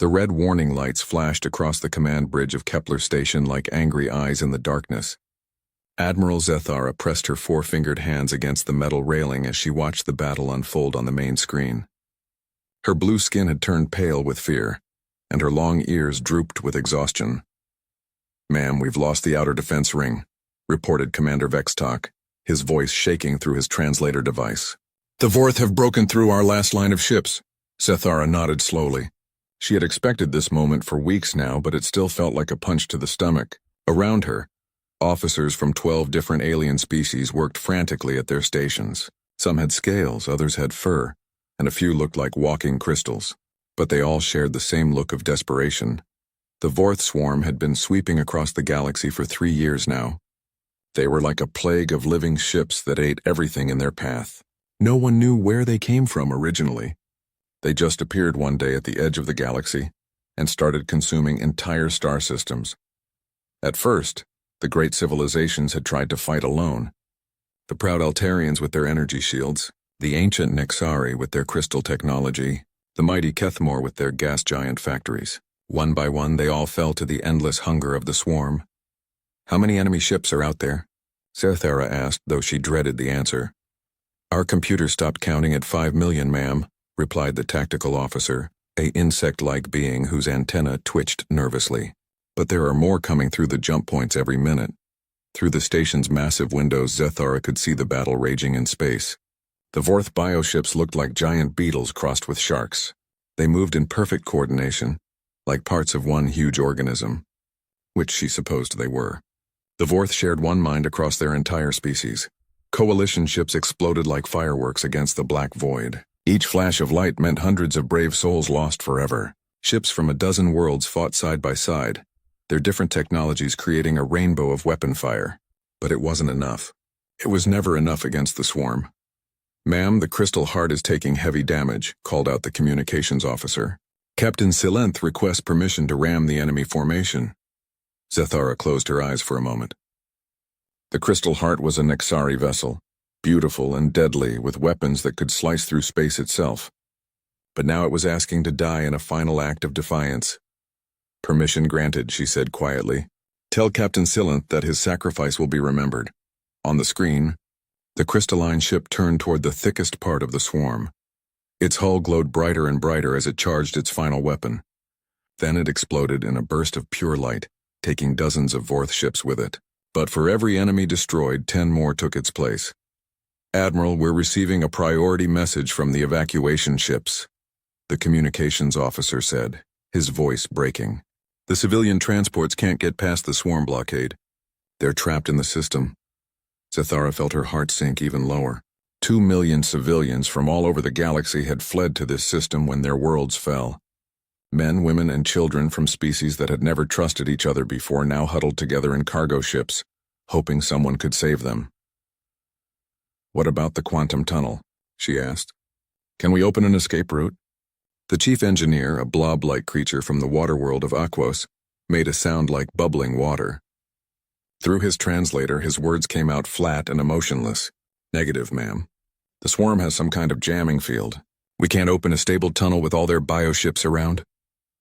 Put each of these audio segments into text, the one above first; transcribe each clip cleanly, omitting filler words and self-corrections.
The red warning lights flashed across the command bridge of Kepler Station like angry eyes in the darkness. Admiral Zathara pressed her four-fingered hands against the metal railing as she watched the battle unfold on the main screen. Her blue skin had turned pale with fear, and her long ears drooped with exhaustion. "Ma'am, we've lost the outer defense ring," reported Commander Vextok, his voice shaking through his translator device. "The Vorth have broken through our last line of ships." Zathara nodded slowly. She had expected this moment for weeks now, but it still felt like a punch to the stomach. Around her, officers from 12 different alien species worked frantically at their stations. Some had scales, others had fur, and a few looked like walking crystals. But they all shared the same look of desperation. The Vorth swarm had been sweeping across the galaxy for 3 years now. They were like a plague of living ships that ate everything in their path. No one knew where they came from originally. They just appeared one day at the edge of the galaxy and started consuming entire star systems. At first, the great civilizations had tried to fight alone. The proud Altarians with their energy shields, the ancient Nexari with their crystal technology, the mighty Kethmor with their gas giant factories. One by one, they all fell to the endless hunger of the swarm. "How many enemy ships are out there?" Zathara asked, though she dreaded the answer. "Our computer stopped counting at 5 million, ma'am," replied the tactical officer, a insect-like being whose antenna twitched nervously. "But there are more coming through the jump points every minute." Through the station's massive windows, Zathara could see the battle raging in space. The Vorth bioships looked like giant beetles crossed with sharks. They moved in perfect coordination, like parts of one huge organism, which she supposed they were. The Vorth shared one mind across their entire species. Coalition ships exploded like fireworks against the black void. Each flash of light meant hundreds of brave souls lost forever. Ships from a dozen worlds fought side by side, their different technologies creating a rainbow of weapon fire. But it wasn't enough. It was never enough against the swarm. "Ma'am, the Crystal Heart is taking heavy damage," called out the communications officer. "Captain Silenth requests permission to ram the enemy formation." Zathara closed her eyes for a moment. The Crystal Heart was a Nexari vessel, beautiful and deadly, with weapons that could slice through space itself. But now it was asking to die in a final act of defiance. "Permission granted," she said quietly. "Tell Captain Silenth that his sacrifice will be remembered." On the screen, the crystalline ship turned toward the thickest part of the swarm. Its hull glowed brighter and brighter as it charged its final weapon. Then it exploded in a burst of pure light, taking dozens of Vorth ships with it. But for every enemy destroyed, 10 more took its place. "Admiral, we're receiving a priority message from the evacuation ships," the communications officer said, his voice breaking. "The civilian transports can't get past the swarm blockade. They're trapped in the system." Zathara felt her heart sink even lower. 2 million civilians from all over the galaxy had fled to this system when their worlds fell. Men, women, and children from species that had never trusted each other before now huddled together in cargo ships, hoping someone could save them. "What about the quantum tunnel?" she asked. "Can we open an escape route?" The chief engineer, a blob-like creature from the water world of Aquos, made a sound like bubbling water. Through his translator, his words came out flat and emotionless. "Negative, ma'am. The swarm has some kind of jamming field. We can't open a stable tunnel with all their bioships around."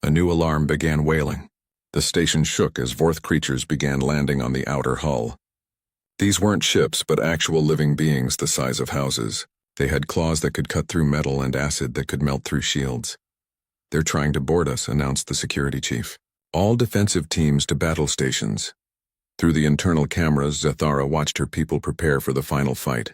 A new alarm began wailing. The station shook as Vorth creatures began landing on the outer hull. These weren't ships, but actual living beings the size of houses. They had claws that could cut through metal and acid that could melt through shields. "They're trying to board us," announced the security chief. "All defensive teams to battle stations." Through the internal cameras, Zathara watched her people prepare for the final fight.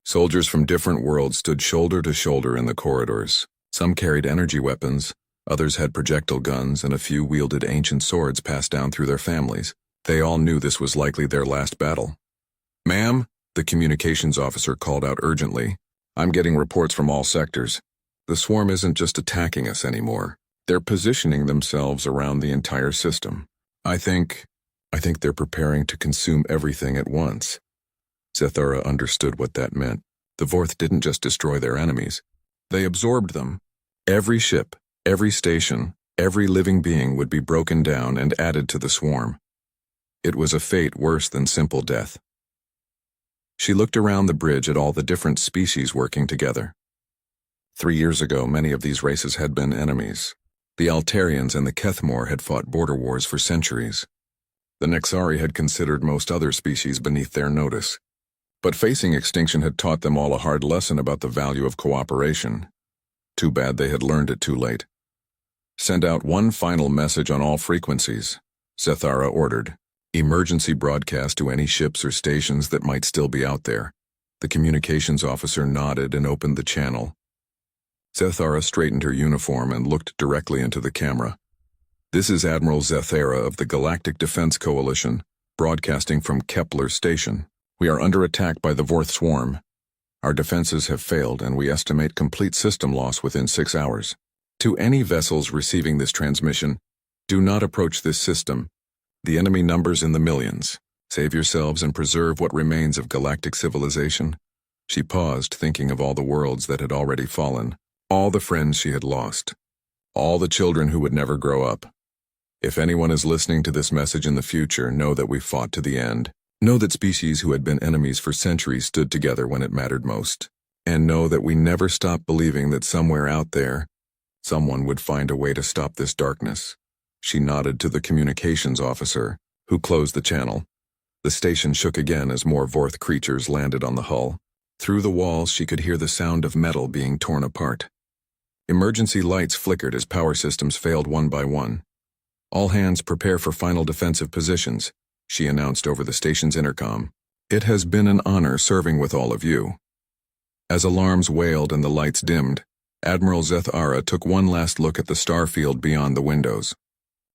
Soldiers from different worlds stood shoulder to shoulder in the corridors. Some carried energy weapons, others had projectile guns, and a few wielded ancient swords passed down through their families. They all knew this was likely their last battle. "Ma'am," the communications officer called out urgently, "I'm getting reports from all sectors. The swarm isn't just attacking us anymore. They're positioning themselves around the entire system. I think they're preparing to consume everything at once." Zathara understood what that meant. The Vorth didn't just destroy their enemies. They absorbed them. Every ship, every station, every living being would be broken down and added to the swarm. It was a fate worse than simple death. She looked around the bridge at all the different species working together. 3 years ago, many of these races had been enemies. The Altarians and the Kethmor had fought border wars for centuries. The Nexari had considered most other species beneath their notice. But facing extinction had taught them all a hard lesson about the value of cooperation. Too bad they had learned it too late. Send out one final message on all frequencies, Zathara ordered. Emergency broadcast to any ships or stations that might still be out there. The communications officer nodded and opened the channel. Zathara straightened her uniform and looked directly into the camera. This is Admiral Zathara of the Galactic Defense Coalition, broadcasting from Kepler Station. We are under attack by the Vorth swarm. Our defenses have failed, and we estimate complete system loss within 6 hours. To any vessels receiving this transmission, do not approach this system. The enemy numbers in the millions. Save yourselves and preserve what remains of galactic civilization. She paused, thinking of all the worlds that had already fallen, all the friends she had lost, all the children who would never grow up. If anyone is listening to this message in the future, know that we fought to the end. Know that species who had been enemies for centuries stood together when it mattered most. And know that we never stopped believing that somewhere out there, someone would find a way to stop this darkness. She nodded to the communications officer, who closed the channel. The station shook again as more Vorth creatures landed on the hull. Through the walls, she could hear the sound of metal being torn apart. Emergency lights flickered as power systems failed one by one. All hands prepare for final defensive positions, she announced over the station's intercom. It has been an honor serving with all of you. As alarms wailed and the lights dimmed, Admiral Zathara took one last look at the starfield beyond the windows.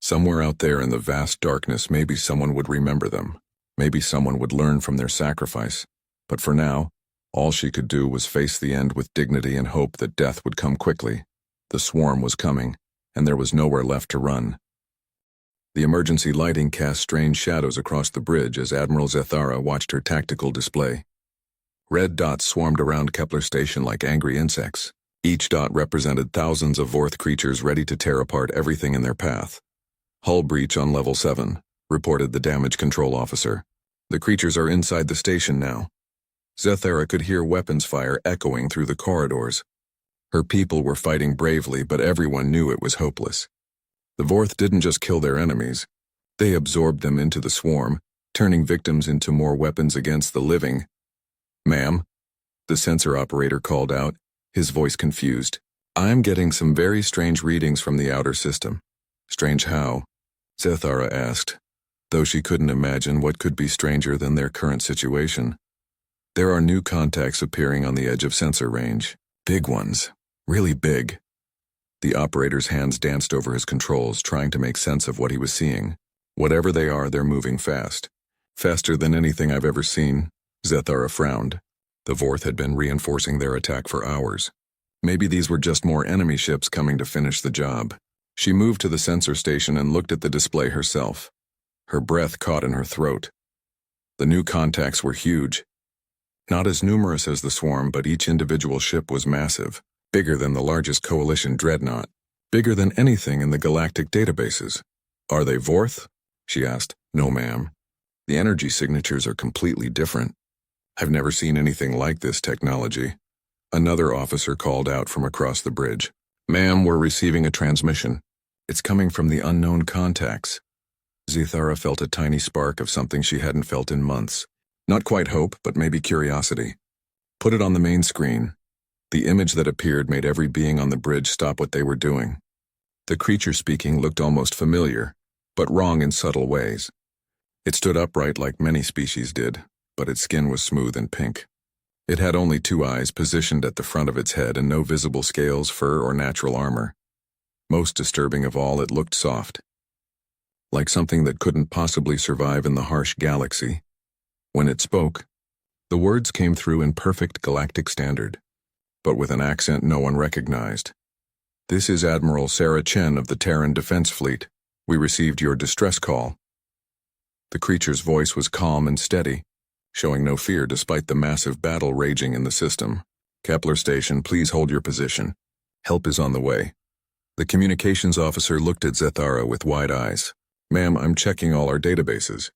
Somewhere out there in the vast darkness, maybe someone would remember them. Maybe someone would learn from their sacrifice. But for now, all she could do was face the end with dignity and hope that death would come quickly. The swarm was coming, and there was nowhere left to run. The emergency lighting cast strange shadows across the bridge as Admiral Zathara watched her tactical display. Red dots swarmed around Kepler Station like angry insects. Each dot represented thousands of Vorth creatures ready to tear apart everything in their path. Hull breach on level 7, reported the damage control officer. The creatures are inside the station now. Zathara could hear weapons fire echoing through the corridors. Her people were fighting bravely, but everyone knew it was hopeless. The Vorth didn't just kill their enemies. They absorbed them into the swarm, turning victims into more weapons against the living. Ma'am, the sensor operator called out, his voice confused. I'm getting some very strange readings from the outer system. Strange how? Zathara asked, though she couldn't imagine what could be stranger than their current situation. There are new contacts appearing on the edge of sensor range. Big ones. Really big. The operator's hands danced over his controls, trying to make sense of what he was seeing. Whatever they are, they're moving fast. Faster than anything I've ever seen. Zathara frowned. The Vorth had been reinforcing their attack for hours. Maybe these were just more enemy ships coming to finish the job. She moved to the sensor station and looked at the display herself. Her breath caught in her throat. The new contacts were huge. Not as numerous as the swarm, but each individual ship was massive. Bigger than the largest coalition dreadnought. Bigger than anything in the galactic databases. Are they Vorth? She asked. No, ma'am. The energy signatures are completely different. I've never seen anything like this technology. Another officer called out from across the bridge. Ma'am, we're receiving a transmission. It's coming from the unknown contacts. Zathara felt a tiny spark of something she hadn't felt in months. Not quite hope, but maybe curiosity. Put it on the main screen. The image that appeared made every being on the bridge stop what they were doing. The creature speaking looked almost familiar, but wrong in subtle ways. It stood upright like many species did, but its skin was smooth and pink. It had only 2 eyes positioned at the front of its head and no visible scales, fur, or natural armor. Most disturbing of all, it looked soft. Like something that couldn't possibly survive in the harsh galaxy. When it spoke, the words came through in perfect galactic standard, but with an accent no one recognized. This is Admiral Sarah Chen of the Terran Defense Fleet. We received your distress call. The creature's voice was calm and steady, showing no fear despite the massive battle raging in the system. Kepler Station, please hold your position. Help is on the way. The communications officer looked at Zathara with wide eyes. Ma'am, I'm checking all our databases.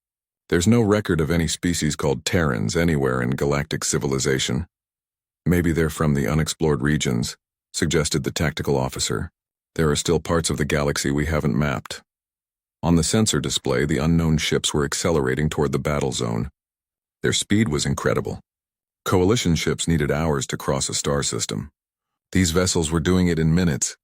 There's no record of any species called Terrans anywhere in galactic civilization. Maybe they're from the unexplored regions, suggested the tactical officer. There are still parts of the galaxy we haven't mapped. On the sensor display, the unknown ships were accelerating toward the battle zone. Their speed was incredible. Coalition ships needed hours to cross a star system. These vessels were doing it in minutes.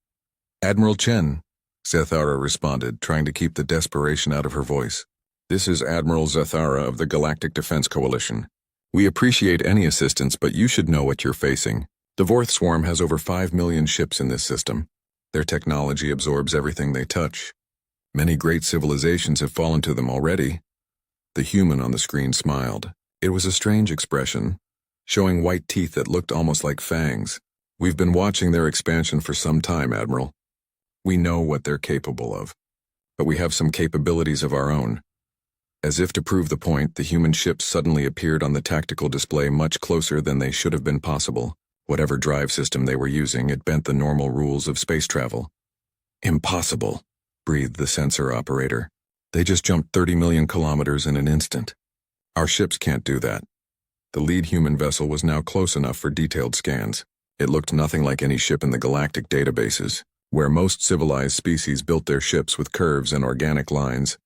"Admiral Chen," Zathara responded, trying to keep the desperation out of her voice. "This is Admiral Zathara of the Galactic Defense Coalition. We appreciate any assistance, but you should know what you're facing. The Vorth Swarm has over 5 million ships in this system. Their technology absorbs everything they touch. Many great civilizations have fallen to them already." The human on the screen smiled. It was a strange expression, showing white teeth that looked almost like fangs. "We've been watching their expansion for some time, Admiral. We know what they're capable of. But we have some capabilities of our own." As if to prove the point, the human ships suddenly appeared on the tactical display much closer than they should have been possible. Whatever drive system they were using, it bent the normal rules of space travel. "Impossible," breathed the sensor operator. "They just jumped 30 million kilometers in an instant. Our ships can't do that." The lead human vessel was now close enough for detailed scans. It looked nothing like any ship in the galactic databases, where most civilized species built their ships with curves and organic lines.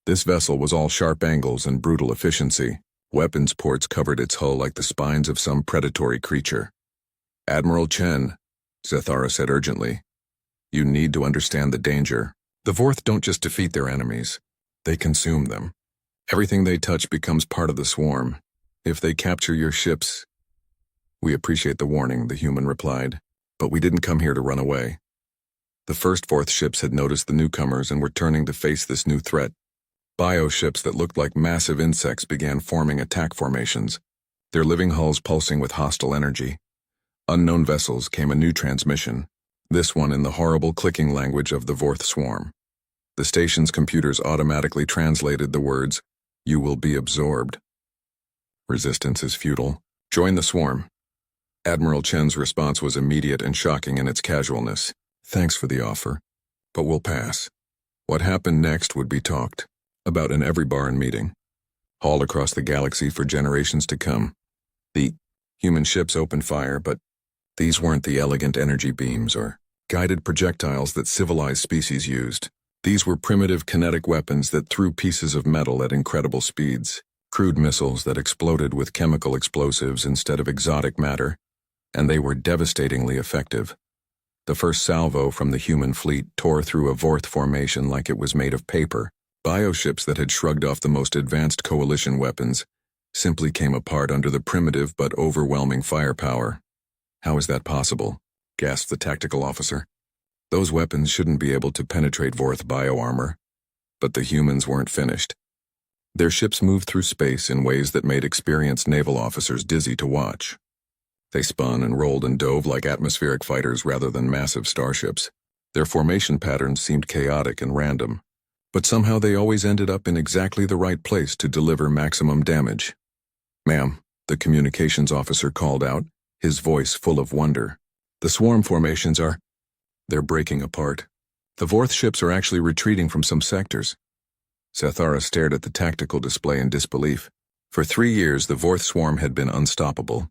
This vessel was all sharp angles and brutal efficiency. Weapons ports covered its hull like the spines of some predatory creature. "Admiral Chen," Zathara said urgently, "you need to understand the danger. The Vorth don't just defeat their enemies, they consume them. Everything they touch becomes part of the swarm. If they capture your ships—" "We appreciate the warning," the human replied, "but we didn't come here to run away." The first Vorth ships had noticed the newcomers and were turning to face this new threat. Bioships that looked like massive insects began forming attack formations, their living hulls pulsing with hostile energy. Unknown vessels came a new transmission, this one in the horrible clicking language of the Vorth Swarm. The station's computers automatically translated the words, "You will be absorbed. Resistance is futile. Join the swarm." Admiral Chen's response was immediate and shocking in its casualness. "Thanks for the offer, but we'll pass." What happened next would be talked about in every bar and meeting, hauled across the galaxy for generations to come. The human ships opened fire, but these weren't the elegant energy beams or guided projectiles that civilized species used. These were primitive kinetic weapons that threw pieces of metal at incredible speeds, crude missiles that exploded with chemical explosives instead of exotic matter, and they were devastatingly effective. The first salvo from the human fleet tore through a Vorth formation like it was made of paper. Bioships that had shrugged off the most advanced coalition weapons simply came apart under the primitive but overwhelming firepower. "How is that possible?" gasped the tactical officer. "Those weapons shouldn't be able to penetrate Vorth bioarmor." But the humans weren't finished. Their ships moved through space in ways that made experienced naval officers dizzy to watch. They spun and rolled and dove like atmospheric fighters rather than massive starships. Their formation patterns seemed chaotic and random, but somehow they always ended up in exactly the right place to deliver maximum damage. "Ma'am," the communications officer called out, his voice full of wonder. "The swarm formations they're breaking apart. The Vorth ships are actually retreating from some sectors." Zathara stared at the tactical display in disbelief. For 3 years, the Vorth swarm had been unstoppable.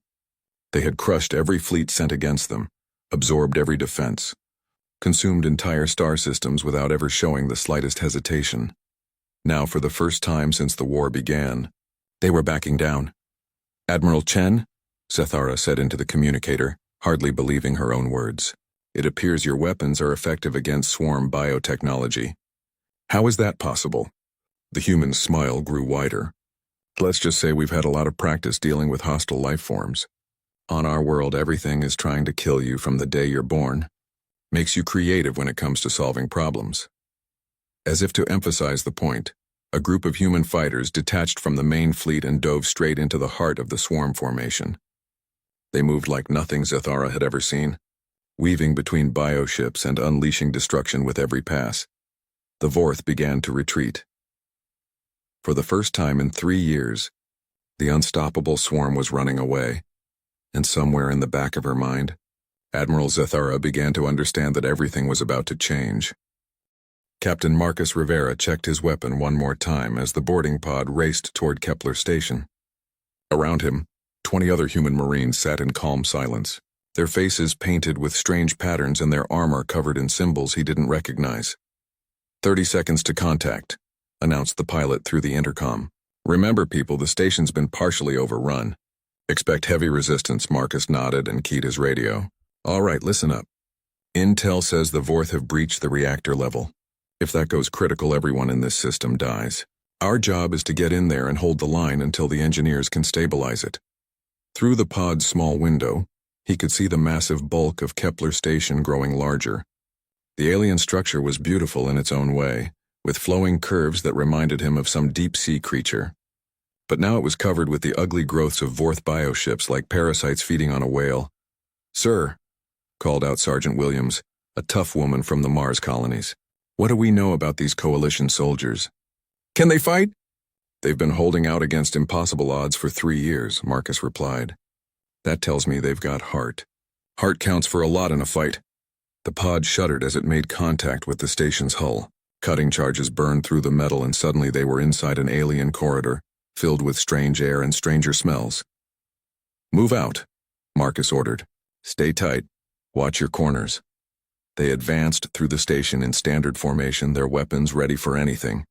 They had crushed every fleet sent against them, absorbed every defense, consumed entire star systems without ever showing the slightest hesitation. Now, for the first time since the war began, they were backing down. "Admiral Chen?" Zathara said into the communicator, hardly believing her own words. "It appears your weapons are effective against swarm biotechnology. How is that possible?" The human's smile grew wider. "Let's just say we've had a lot of practice dealing with hostile life forms. On our world, everything is trying to kill you from the day you're born. Makes you creative when it comes to solving problems." As if to emphasize the point, a group of human fighters detached from the main fleet and dove straight into the heart of the swarm formation. They moved like nothing Zathara had ever seen, weaving between bioships and unleashing destruction with every pass. The Vorth began to retreat. For the first time in 3 years, the unstoppable swarm was running away, and somewhere in the back of her mind, Admiral Zathara began to understand that everything was about to change. Captain Marcus Rivera checked his weapon one more time as the boarding pod raced toward Kepler Station. Around him, 20 other human Marines sat in calm silence, their faces painted with strange patterns and their armor covered in symbols he didn't recognize. 30 seconds to contact, announced the pilot through the intercom. Remember, people, the station's been partially overrun. Expect heavy resistance. Marcus nodded and keyed his radio. All right, listen up. Intel says the Vorth have breached the reactor level. If that goes critical, everyone in this system dies. Our job is to get in there and hold the line until the engineers can stabilize it. Through the pod's small window, he could see the massive bulk of Kepler Station growing larger. The alien structure was beautiful in its own way, with flowing curves that reminded him of some deep-sea creature. But now it was covered with the ugly growths of Vorth bioships like parasites feeding on a whale. "Sir," called out Sergeant Williams, a tough woman from the Mars colonies. "What do we know about these coalition soldiers?" "Can they fight?" "They've been holding out against impossible odds for 3 years," Marcus replied. "That tells me they've got heart. Heart counts for a lot in a fight." The pod shuddered as it made contact with the station's hull. Cutting charges burned through the metal, and suddenly they were inside an alien corridor, filled with strange air and stranger smells. "Move out," Marcus ordered. "Stay tight. Watch your corners." They advanced through the station in standard formation, their weapons ready for anything.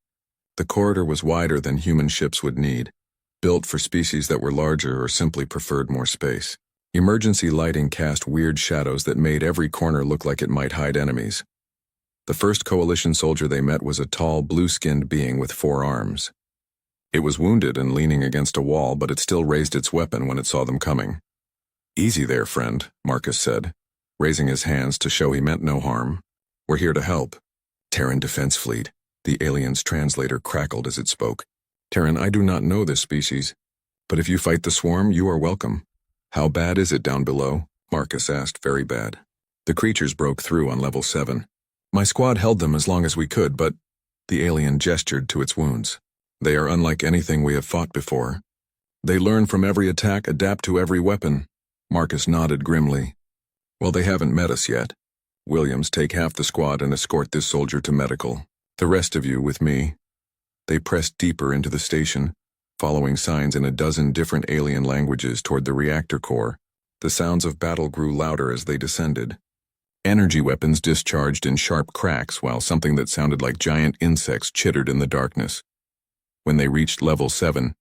The corridor was wider than human ships would need, built for species that were larger or simply preferred more space. Emergency lighting cast weird shadows that made every corner look like it might hide enemies. The first coalition soldier they met was a tall, blue-skinned being with 4 arms. It was wounded and leaning against a wall, but it still raised its weapon when it saw them coming. "Easy there, friend," Marcus said, raising his hands to show he meant no harm. "We're here to help." "Terran Defense Fleet," the alien's translator crackled as it spoke. "Terran, I do not know this species, but if you fight the swarm, you are welcome." "How bad is it down below?" Marcus asked. "Very bad. The creatures broke through on level 7. My squad held them as long as we could, but—" The alien gestured to its wounds. "They are unlike anything we have fought before. They learn from every attack, adapt to every weapon." Marcus nodded grimly. "Well, they haven't met us yet. Williams, take half the squad and escort this soldier to medical. The rest of you with me." They pressed deeper into the station, following signs in a dozen different alien languages toward the reactor core. The sounds of battle grew louder as they descended. Energy weapons discharged in sharp cracks, while something that sounded like giant insects chittered in the darkness. When they reached level 7,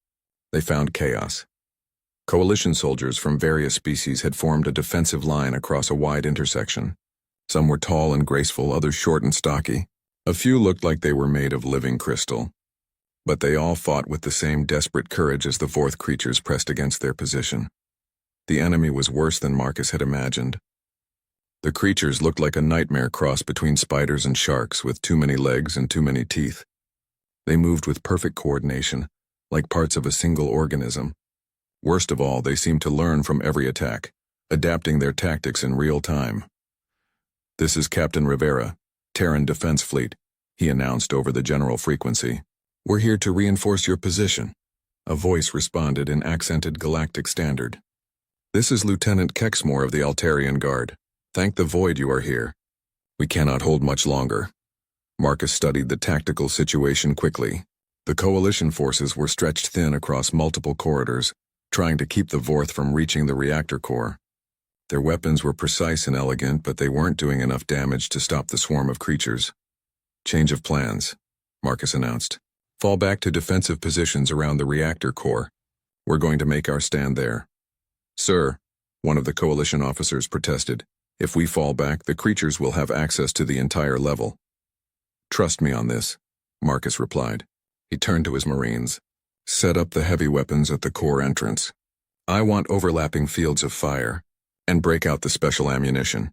they found chaos. Coalition soldiers from various species had formed a defensive line across a wide intersection. Some were tall and graceful, others short and stocky. A few looked like they were made of living crystal. But they all fought with the same desperate courage as the Vorth creatures pressed against their position. The enemy was worse than Marcus had imagined. The creatures looked like a nightmare cross between spiders and sharks, with too many legs and too many teeth. They moved with perfect coordination, like parts of a single organism. Worst of all, they seemed to learn from every attack, adapting their tactics in real time. "This is Captain Rivera, Terran Defense Fleet," he announced over the general frequency. "We're here to reinforce your position." A voice responded in accented galactic standard. "This is Lieutenant Kexmore of the Altarian Guard. Thank the Void you are here. We cannot hold much longer." Marcus studied the tactical situation quickly. The coalition forces were stretched thin across multiple corridors, trying to keep the Vorth from reaching the reactor core. Their weapons were precise and elegant, but they weren't doing enough damage to stop the swarm of creatures. "Change of plans," Marcus announced. "Fall back to defensive positions around the reactor core. We're going to make our stand there." "Sir," one of the coalition officers protested, "if we fall back, the creatures will have access to the entire level." "Trust me on this," Marcus replied. He turned to his Marines. "Set up the heavy weapons at the core entrance. I want overlapping fields of fire, and break out the special ammunition."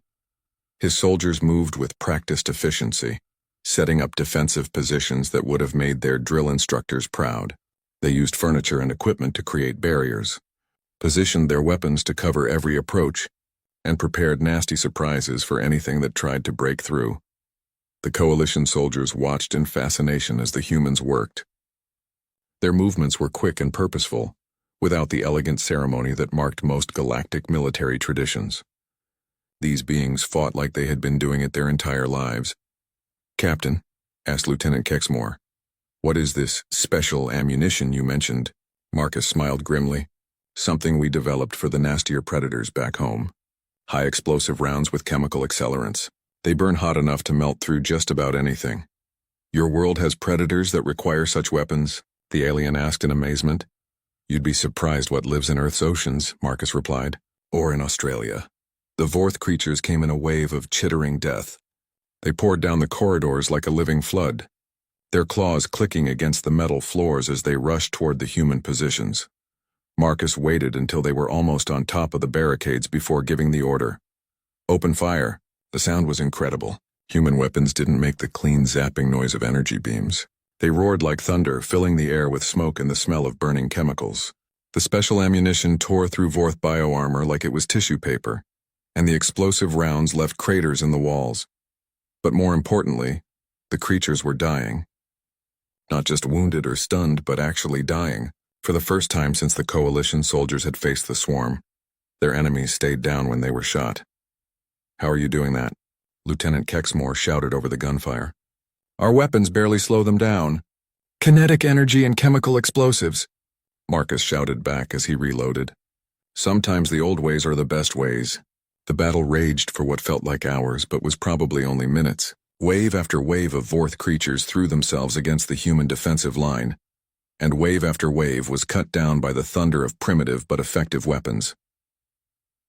His soldiers moved with practiced efficiency, setting up defensive positions that would have made their drill instructors proud. They used furniture and equipment to create barriers, positioned their weapons to cover every approach, and prepared nasty surprises for anything that tried to break through. The coalition soldiers watched in fascination as the humans worked. Their movements were quick and purposeful, without the elegant ceremony that marked most galactic military traditions. These beings fought like they had been doing it their entire lives. "Captain," asked Lieutenant Kexmore, "what is this special ammunition you mentioned?" Marcus smiled grimly. "Something we developed for the nastier predators back home." High explosive rounds with chemical accelerants. They burn hot enough to melt through just about anything. Your world has predators that require such weapons? The alien asked in amazement. You'd be surprised what lives in Earth's oceans, Marcus replied. Or in Australia. The Vorth creatures came in a wave of chittering death. They poured down the corridors like a living flood, their claws clicking against the metal floors as they rushed toward the human positions. Marcus waited until they were almost on top of the barricades before giving the order. Open fire. The sound was incredible. Human weapons didn't make the clean zapping noise of energy beams. They roared like thunder, filling the air with smoke and the smell of burning chemicals. The special ammunition tore through Vorth bioarmor like it was tissue paper, and the explosive rounds left craters in the walls. But more importantly, the creatures were dying. Not just wounded or stunned, but actually dying. For the first time since the coalition soldiers had faced the swarm, their enemies stayed down when they were shot. How are you doing that? Lieutenant Kexmore shouted over the gunfire. Our weapons barely slow them down. Kinetic energy and chemical explosives, Marcus shouted back as he reloaded. Sometimes the old ways are the best ways. The battle raged for what felt like hours, but was probably only minutes. Wave after wave of Vorth creatures threw themselves against the human defensive line, and wave after wave was cut down by the thunder of primitive but effective weapons.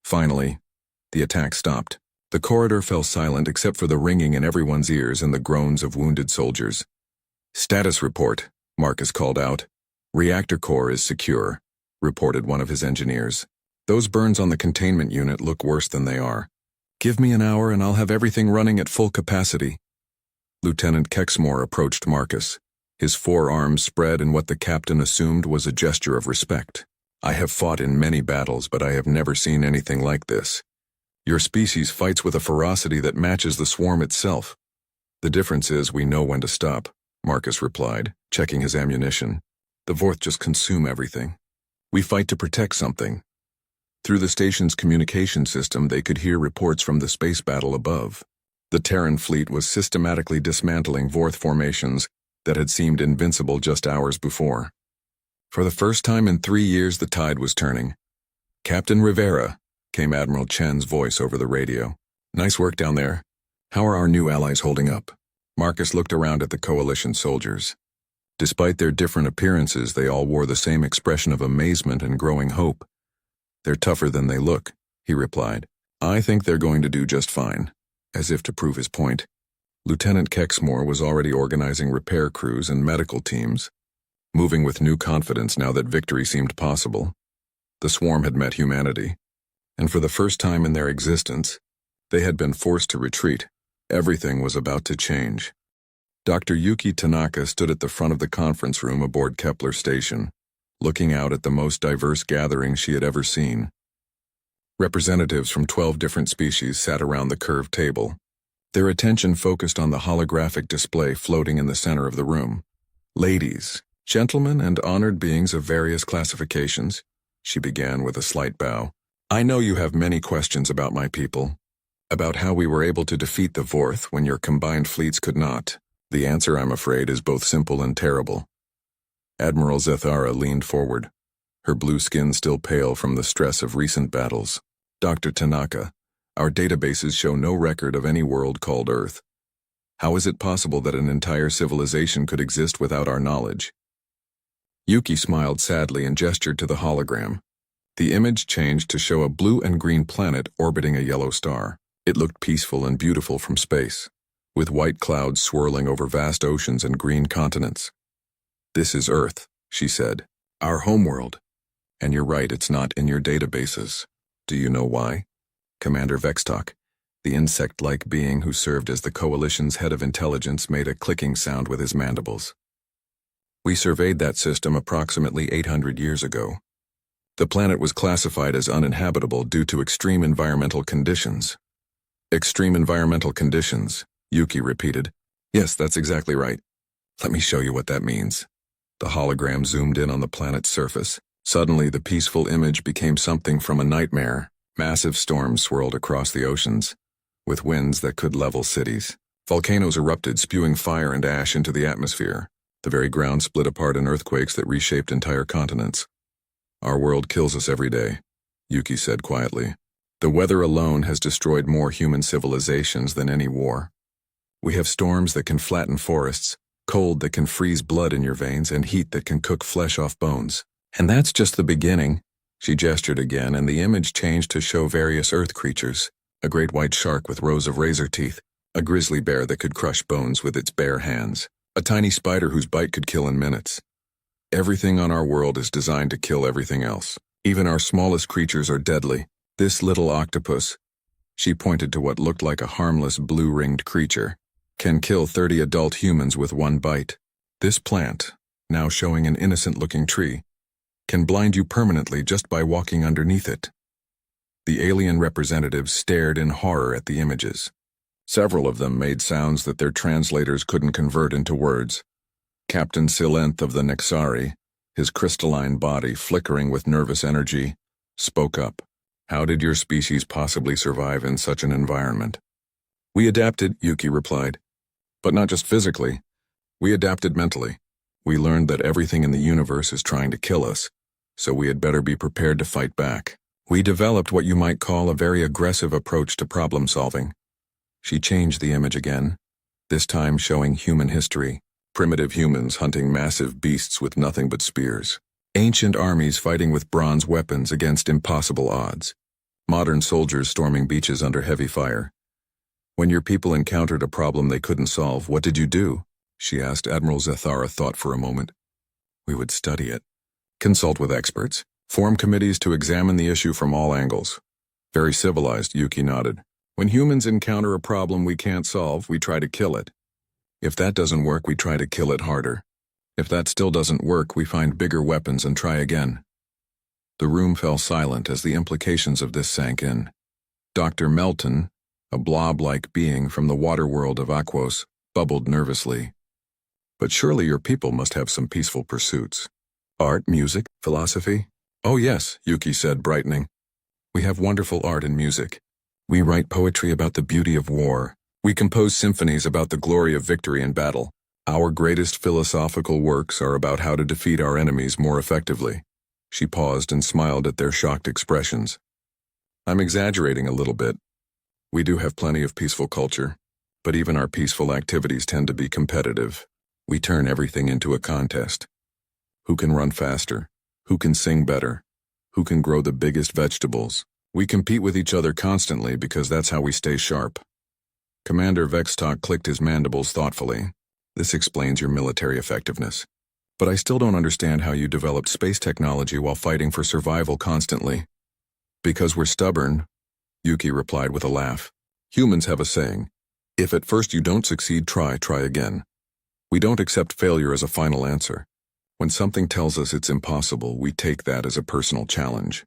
Finally, the attack stopped. The corridor fell silent except for the ringing in everyone's ears and the groans of wounded soldiers. Status report, Marcus called out. Reactor core is secure, reported one of his engineers. Those burns on the containment unit look worse than they are. Give me an hour and I'll have everything running at full capacity. Lieutenant Kexmore approached Marcus, his forearms spread in what the captain assumed was a gesture of respect. I have fought in many battles, but I have never seen anything like this. Your species fights with a ferocity that matches the swarm itself. The difference is we know when to stop, Marcus replied, checking his ammunition. The Vorth just consume everything. We fight to protect something. Through the station's communication system, they could hear reports from the space battle above. The Terran fleet was systematically dismantling Vorth formations that had seemed invincible just hours before. For the first time in 3 years, the tide was turning. Captain Rivera, came Admiral Chen's voice over the radio. Nice work down there. How are our new allies holding up? Marcus looked around at the coalition soldiers. Despite their different appearances, they all wore the same expression of amazement and growing hope. They're tougher than they look, he replied. I think they're going to do just fine. As if to prove his point, Lieutenant Kexmore was already organizing repair crews and medical teams, moving with new confidence now that victory seemed possible. The swarm had met humanity, and for the first time in their existence, they had been forced to retreat. Everything was about to change. Dr. Yuki Tanaka stood at the front of the conference room aboard Kepler Station, looking out at the most diverse gathering she had ever seen. Representatives from 12 different species sat around the curved table, their attention focused on the holographic display floating in the center of the room. Ladies, gentlemen, and honored beings of various classifications, she began with a slight bow. I know you have many questions about my people, about how we were able to defeat the Vorth when your combined fleets could not. The answer, I'm afraid, is both simple and terrible. Admiral Zaphirian leaned forward, her blue skin still pale from the stress of recent battles. Dr. Tanaka, our databases show no record of any world called Earth. How is it possible that an entire civilization could exist without our knowledge? Yuki smiled sadly and gestured to the hologram. The image changed to show a blue and green planet orbiting a yellow star. It looked peaceful and beautiful from space, with white clouds swirling over vast oceans and green continents. This is Earth, she said, our homeworld. And you're right, it's not in your databases. Do you know why? Commander Vextok, the insect-like being who served as the Coalition's head of intelligence, made a clicking sound with his mandibles. We surveyed that system approximately 800 years ago. The planet was classified as uninhabitable due to extreme environmental conditions. Extreme environmental conditions, Yuki repeated. Yes, that's exactly right. Let me show you what that means. The hologram zoomed in on the planet's surface. Suddenly, the peaceful image became something from a nightmare. Massive storms swirled across the oceans, with winds that could level cities. Volcanoes erupted, spewing fire and ash into the atmosphere. The very ground split apart in earthquakes that reshaped entire continents. Our world kills us every day, Yuki said quietly. The weather alone has destroyed more human civilizations than any war. We have storms that can flatten forests, cold that can freeze blood in your veins, and heat that can cook flesh off bones. And that's just the beginning. She gestured again, and the image changed to show various earth creatures. A great white shark with rows of razor teeth, a grizzly bear that could crush bones with its bare hands, a tiny spider whose bite could kill in minutes. Everything on our world is designed to kill everything else. Even our smallest creatures are deadly. This little octopus, she pointed to what looked like a harmless blue-ringed creature, can kill 30 adult humans with one bite. This plant, now showing an innocent-looking tree, can blind you permanently just by walking underneath it. The alien representatives stared in horror at the images. Several of them made sounds that their translators couldn't convert into words. Captain Silenth of the Nexari, his crystalline body flickering with nervous energy, spoke up. How did your species possibly survive in such an environment? We adapted, Yuki replied. But not just physically. We adapted mentally. We learned that everything in the universe is trying to kill us, so we had better be prepared to fight back. We developed what you might call a very aggressive approach to problem solving. She changed the image again, this time showing human history. Primitive humans hunting massive beasts with nothing but spears. Ancient armies fighting with bronze weapons against impossible odds. Modern soldiers storming beaches under heavy fire. When your people encountered a problem they couldn't solve, what did you do? She asked. Admiral Zathara thought for a moment. We would study it. Consult with experts. Form committees to examine the issue from all angles. Very civilized, Yuki nodded. When humans encounter a problem we can't solve, we try to kill it. If that doesn't work, we try to kill it harder. If that still doesn't work, we find bigger weapons and try again. The room fell silent as the implications of this sank in. Dr. Melton, a blob-like being from the water world of Aquos, bubbled nervously. But surely your people must have some peaceful pursuits. Art, music, philosophy? Oh yes, Yuki said, brightening. We have wonderful art and music. We write poetry about the beauty of war. We compose symphonies about the glory of victory in battle. Our greatest philosophical works are about how to defeat our enemies more effectively. She paused and smiled at their shocked expressions. I'm exaggerating a little bit. We do have plenty of peaceful culture, but even our peaceful activities tend to be competitive. We turn everything into a contest. Who can run faster? Who can sing better? Who can grow the biggest vegetables? We compete with each other constantly because that's how we stay sharp. Commander Vextok clicked his mandibles thoughtfully. This explains your military effectiveness. But I still don't understand how you developed space technology while fighting for survival constantly. Because we're stubborn, Yuki replied with a laugh. Humans have a saying. If at first you don't succeed, try again. We don't accept failure as a final answer. When something tells us it's impossible, we take that as a personal challenge.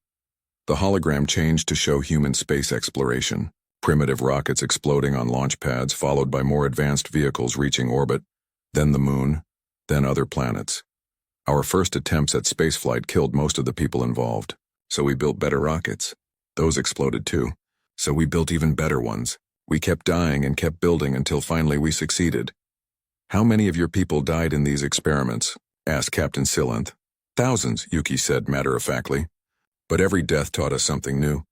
The hologram changed to show human space exploration. Primitive rockets exploding on launch pads, followed by more advanced vehicles reaching orbit, then the moon, then other planets. Our first attempts at spaceflight killed most of the people involved, so we built better rockets. Those exploded too, so we built even better ones. We kept dying and kept building until finally we succeeded. How many of your people died in these experiments? Asked Captain Silenth. Thousands, Yuki said matter-of-factly. But every death taught us something new.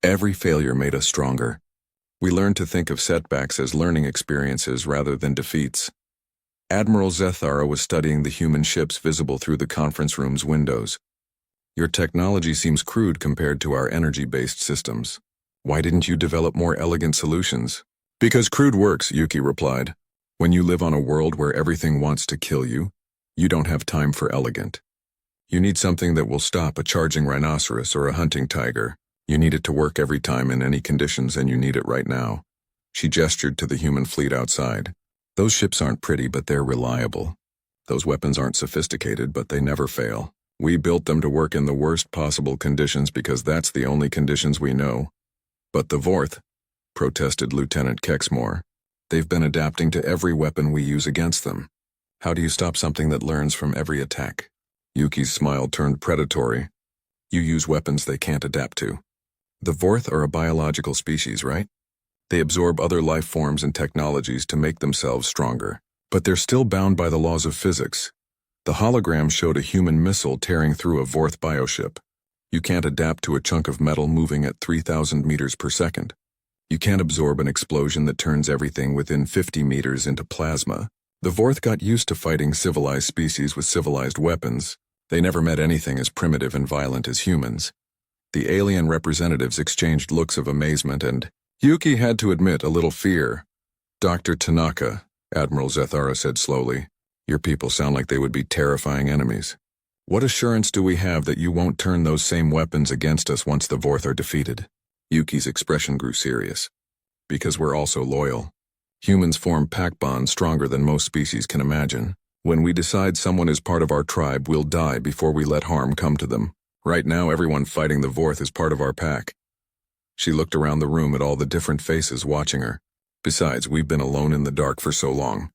Every failure made us stronger. We learned to think of setbacks as learning experiences rather than defeats. Admiral Zathara was studying the human ships visible through the conference room's windows. Your technology seems crude compared to our energy-based systems. Why didn't you develop more elegant solutions? Because crude works, Yuki replied. When you live on a world where everything wants to kill you, you don't have time for elegant. You need something that will stop a charging rhinoceros or a hunting tiger. You need it to work every time in any conditions, and you need it right now. She gestured to the human fleet outside. Those ships aren't pretty, but they're reliable. Those weapons aren't sophisticated, but they never fail. We built them to work in the worst possible conditions because that's the only conditions we know. But the Vorth, protested Lieutenant Kexmore. They've been adapting to every weapon we use against them. How do you stop something that learns from every attack? Yuki's smile turned predatory. You use weapons they can't adapt to. The Vorth are a biological species, right? They absorb other life forms and technologies to make themselves stronger. But they're still bound by the laws of physics. The hologram showed a human missile tearing through a Vorth bioship. You can't adapt to a chunk of metal moving at 3,000 meters per second. You can't absorb an explosion that turns everything within 50 meters into plasma. The Vorth got used to fighting civilized species with civilized weapons. They never met anything as primitive and violent as humans. The alien representatives exchanged looks of amazement and, Yuki had to admit, a little fear. Dr. Tanaka, Admiral Zathara said slowly, your people sound like they would be terrifying enemies. What assurance do we have that you won't turn those same weapons against us once the Vorth are defeated? Yuki's expression grew serious. Because we're also loyal. Humans form pack bonds stronger than most species can imagine. When we decide someone is part of our tribe, we'll die before we let harm come to them. Right now, everyone fighting the Vorth is part of our pack. She looked around the room at all the different faces watching her. Besides, we've been alone in the dark for so long.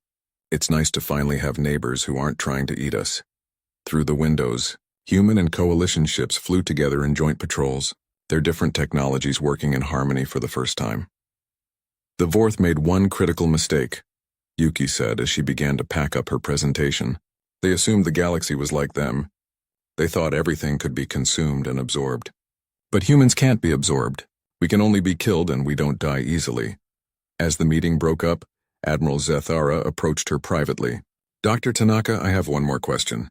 It's nice to finally have neighbors who aren't trying to eat us. Through the windows, human and coalition ships flew together in joint patrols, their different technologies working in harmony for the first time. The Vorth made one critical mistake, Yuki said as she began to pack up her presentation. They assumed the galaxy was like them. They thought everything could be consumed and absorbed. But humans can't be absorbed. We can only be killed and we don't die easily. As the meeting broke up, Admiral Zathara approached her privately. Dr. Tanaka, I have one more question.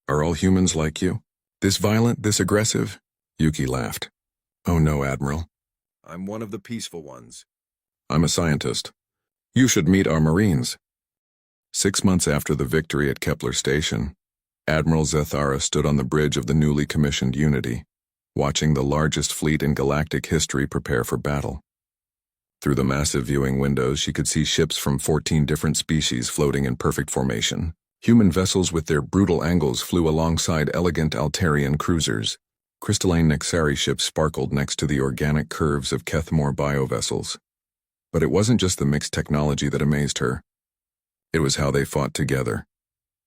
Are all humans like you? This violent, this aggressive? Yuki laughed. Oh no, Admiral. I'm one of the peaceful ones. I'm a scientist. You should meet our Marines. 6 months after the victory at Kepler Station, Admiral Zathara stood on the bridge of the newly commissioned Unity, watching the largest fleet in galactic history prepare for battle. Through the massive viewing windows, she could see ships from 14 different species floating in perfect formation. Human vessels with their brutal angles flew alongside elegant Altarian cruisers. Crystalline Nexari ships sparkled next to the organic curves of Kethmore biovessels. But it wasn't just the mixed technology that amazed her. It was how they fought together.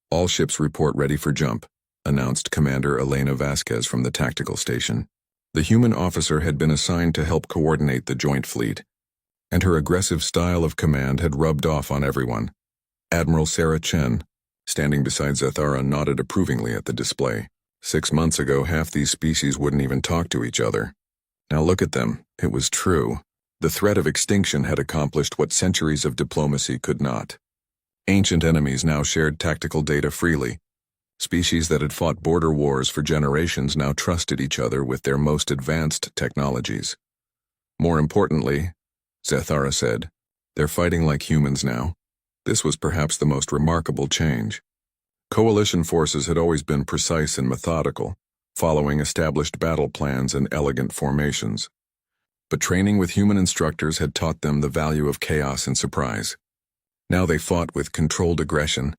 All ships report ready for jump, announced Commander Elena Vasquez from the tactical station. The human officer had been assigned to help coordinate the joint fleet, and her aggressive style of command had rubbed off on everyone. Admiral Sarah Chen, standing beside Zathara, nodded approvingly at the display. 6 months ago, half these species wouldn't even talk to each other. Now look at them. It was true. The threat of extinction had accomplished what centuries of diplomacy could not. Ancient enemies now shared tactical data freely. Species that had fought border wars for generations now trusted each other with their most advanced technologies. More importantly, Zathara said, they're fighting like humans now. This was perhaps the most remarkable change. Coalition forces had always been precise and methodical, following established battle plans and elegant formations. But training with human instructors had taught them the value of chaos and surprise. Now they fought with controlled aggression,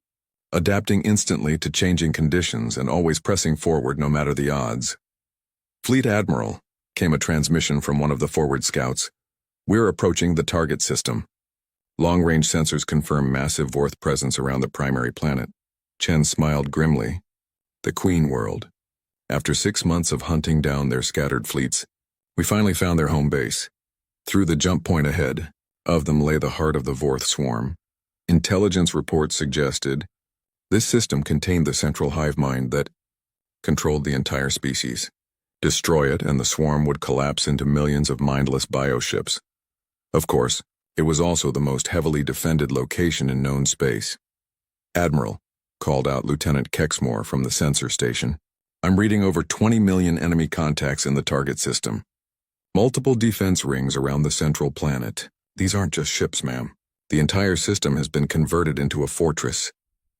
adapting instantly to changing conditions and always pressing forward no matter the odds. Fleet Admiral, came a transmission from one of the forward scouts. We're approaching the target system. Long-range sensors confirm massive Vorth presence around the primary planet. Chen smiled grimly. The Queen World. After 6 months of hunting down their scattered fleets, we finally found their home base. Through the jump point ahead of them lay the heart of the Vorth swarm. Intelligence reports suggested this system contained the central hive mind that controlled the entire species. Destroy it and the swarm would collapse into millions of mindless bioships. Of course, it was also the most heavily defended location in known space. Admiral, called out Lieutenant Kexmore from the sensor station, I'm reading over 20 million enemy contacts in the target system. Multiple defense rings around the central planet. These aren't just ships, ma'am. The entire system has been converted into a fortress.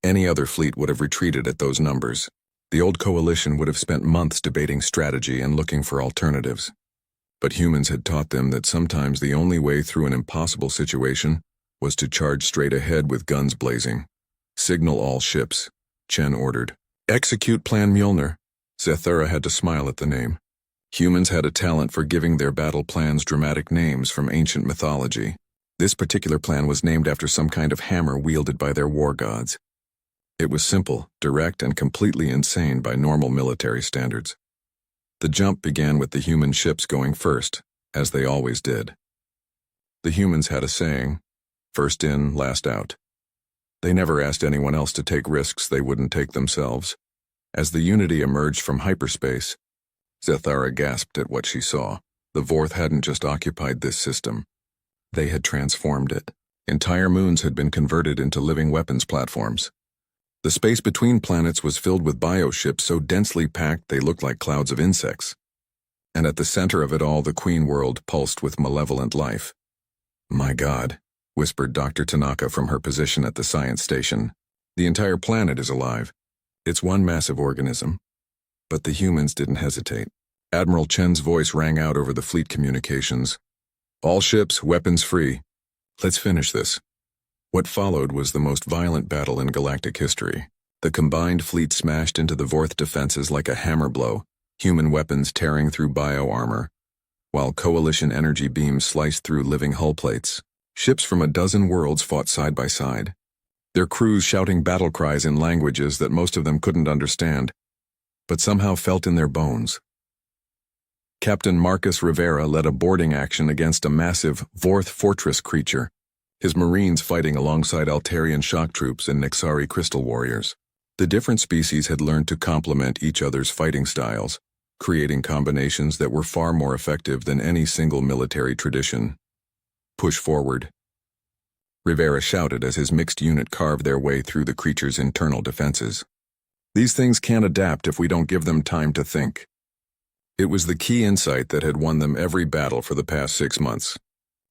Any other fleet would have retreated at those numbers. The old coalition would have spent months debating strategy and looking for alternatives. But humans had taught them that sometimes the only way through an impossible situation was to charge straight ahead with guns blazing. Signal all ships, Chen ordered. Execute Plan Mjolnir. Zathara had to smile at the name. Humans had a talent for giving their battle plans dramatic names from ancient mythology. This particular plan was named after some kind of hammer wielded by their war gods. It was simple, direct, and completely insane by normal military standards. The jump began with the human ships going first, as they always did. The humans had a saying, first in, last out. They never asked anyone else to take risks they wouldn't take themselves. As the Unity emerged from hyperspace, Zathara gasped at what she saw. The Vorth hadn't just occupied this system. They had transformed it. Entire moons had been converted into living weapons platforms. The space between planets was filled with bioships so densely packed they looked like clouds of insects. And at the center of it all, the Queen world pulsed with malevolent life. "My God," whispered Dr. Tanaka from her position at the science station. "The entire planet is alive. It's one massive organism." But the humans didn't hesitate. Admiral Chen's voice rang out over the fleet communications. "All ships, weapons free. Let's finish this." What followed was the most violent battle in galactic history. The combined fleet smashed into the Vorth defenses like a hammer blow, human weapons tearing through bio-armor, while coalition energy beams sliced through living hull plates. Ships from a dozen worlds fought side by side, their crews shouting battle cries in languages that most of them couldn't understand, but somehow felt in their bones. Captain Marcus Rivera led a boarding action against a massive Vorth fortress creature, his Marines fighting alongside Altarian shock troops and Nexari crystal warriors. The different species had learned to complement each other's fighting styles, creating combinations that were far more effective than any single military tradition. "Push forward," Rivera shouted as his mixed unit carved their way through the creature's internal defenses. "These things can't adapt if we don't give them time to think." It was the key insight that had won them every battle for the past 6 months.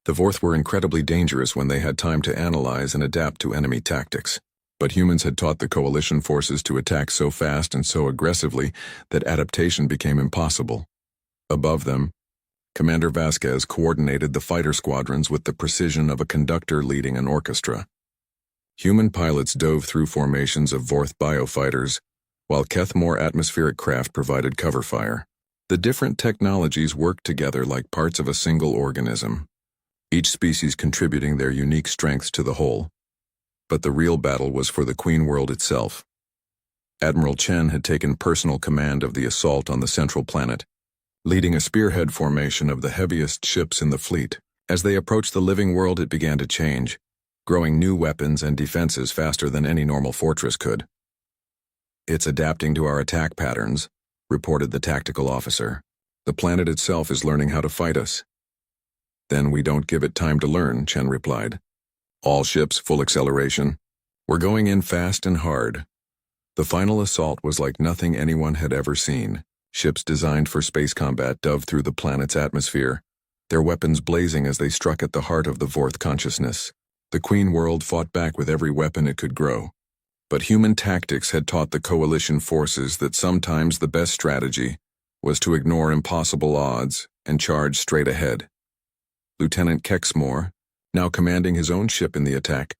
The Vorth were incredibly dangerous when they had time to analyze and adapt to enemy tactics. But humans had taught the coalition forces to attack so fast and so aggressively that adaptation became impossible. Above them, Commander Vasquez coordinated the fighter squadrons with the precision of a conductor leading an orchestra. Human pilots dove through formations of Vorth biofighters, while Kethmore atmospheric craft provided cover fire. The different technologies worked together like parts of a single organism, each species contributing their unique strengths to the whole. But the real battle was for the Queen world itself. Admiral Chen had taken personal command of the assault on the central planet, leading a spearhead formation of the heaviest ships in the fleet. As they approached the living world, it began to change, growing new weapons and defenses faster than any normal fortress could. "It's adapting to our attack patterns," reported the tactical officer. "The planet itself is learning how to fight us." "Then we don't give it time to learn," Chen replied. "All ships, full acceleration. We're going in fast and hard." The final assault was like nothing anyone had ever seen. Ships designed for space combat dove through the planet's atmosphere, their weapons blazing as they struck at the heart of the Vorth consciousness. The Queen world fought back with every weapon it could grow. But human tactics had taught the coalition forces that sometimes the best strategy was to ignore impossible odds and charge straight ahead. Lieutenant Kexmore, now commanding his own ship in the attack,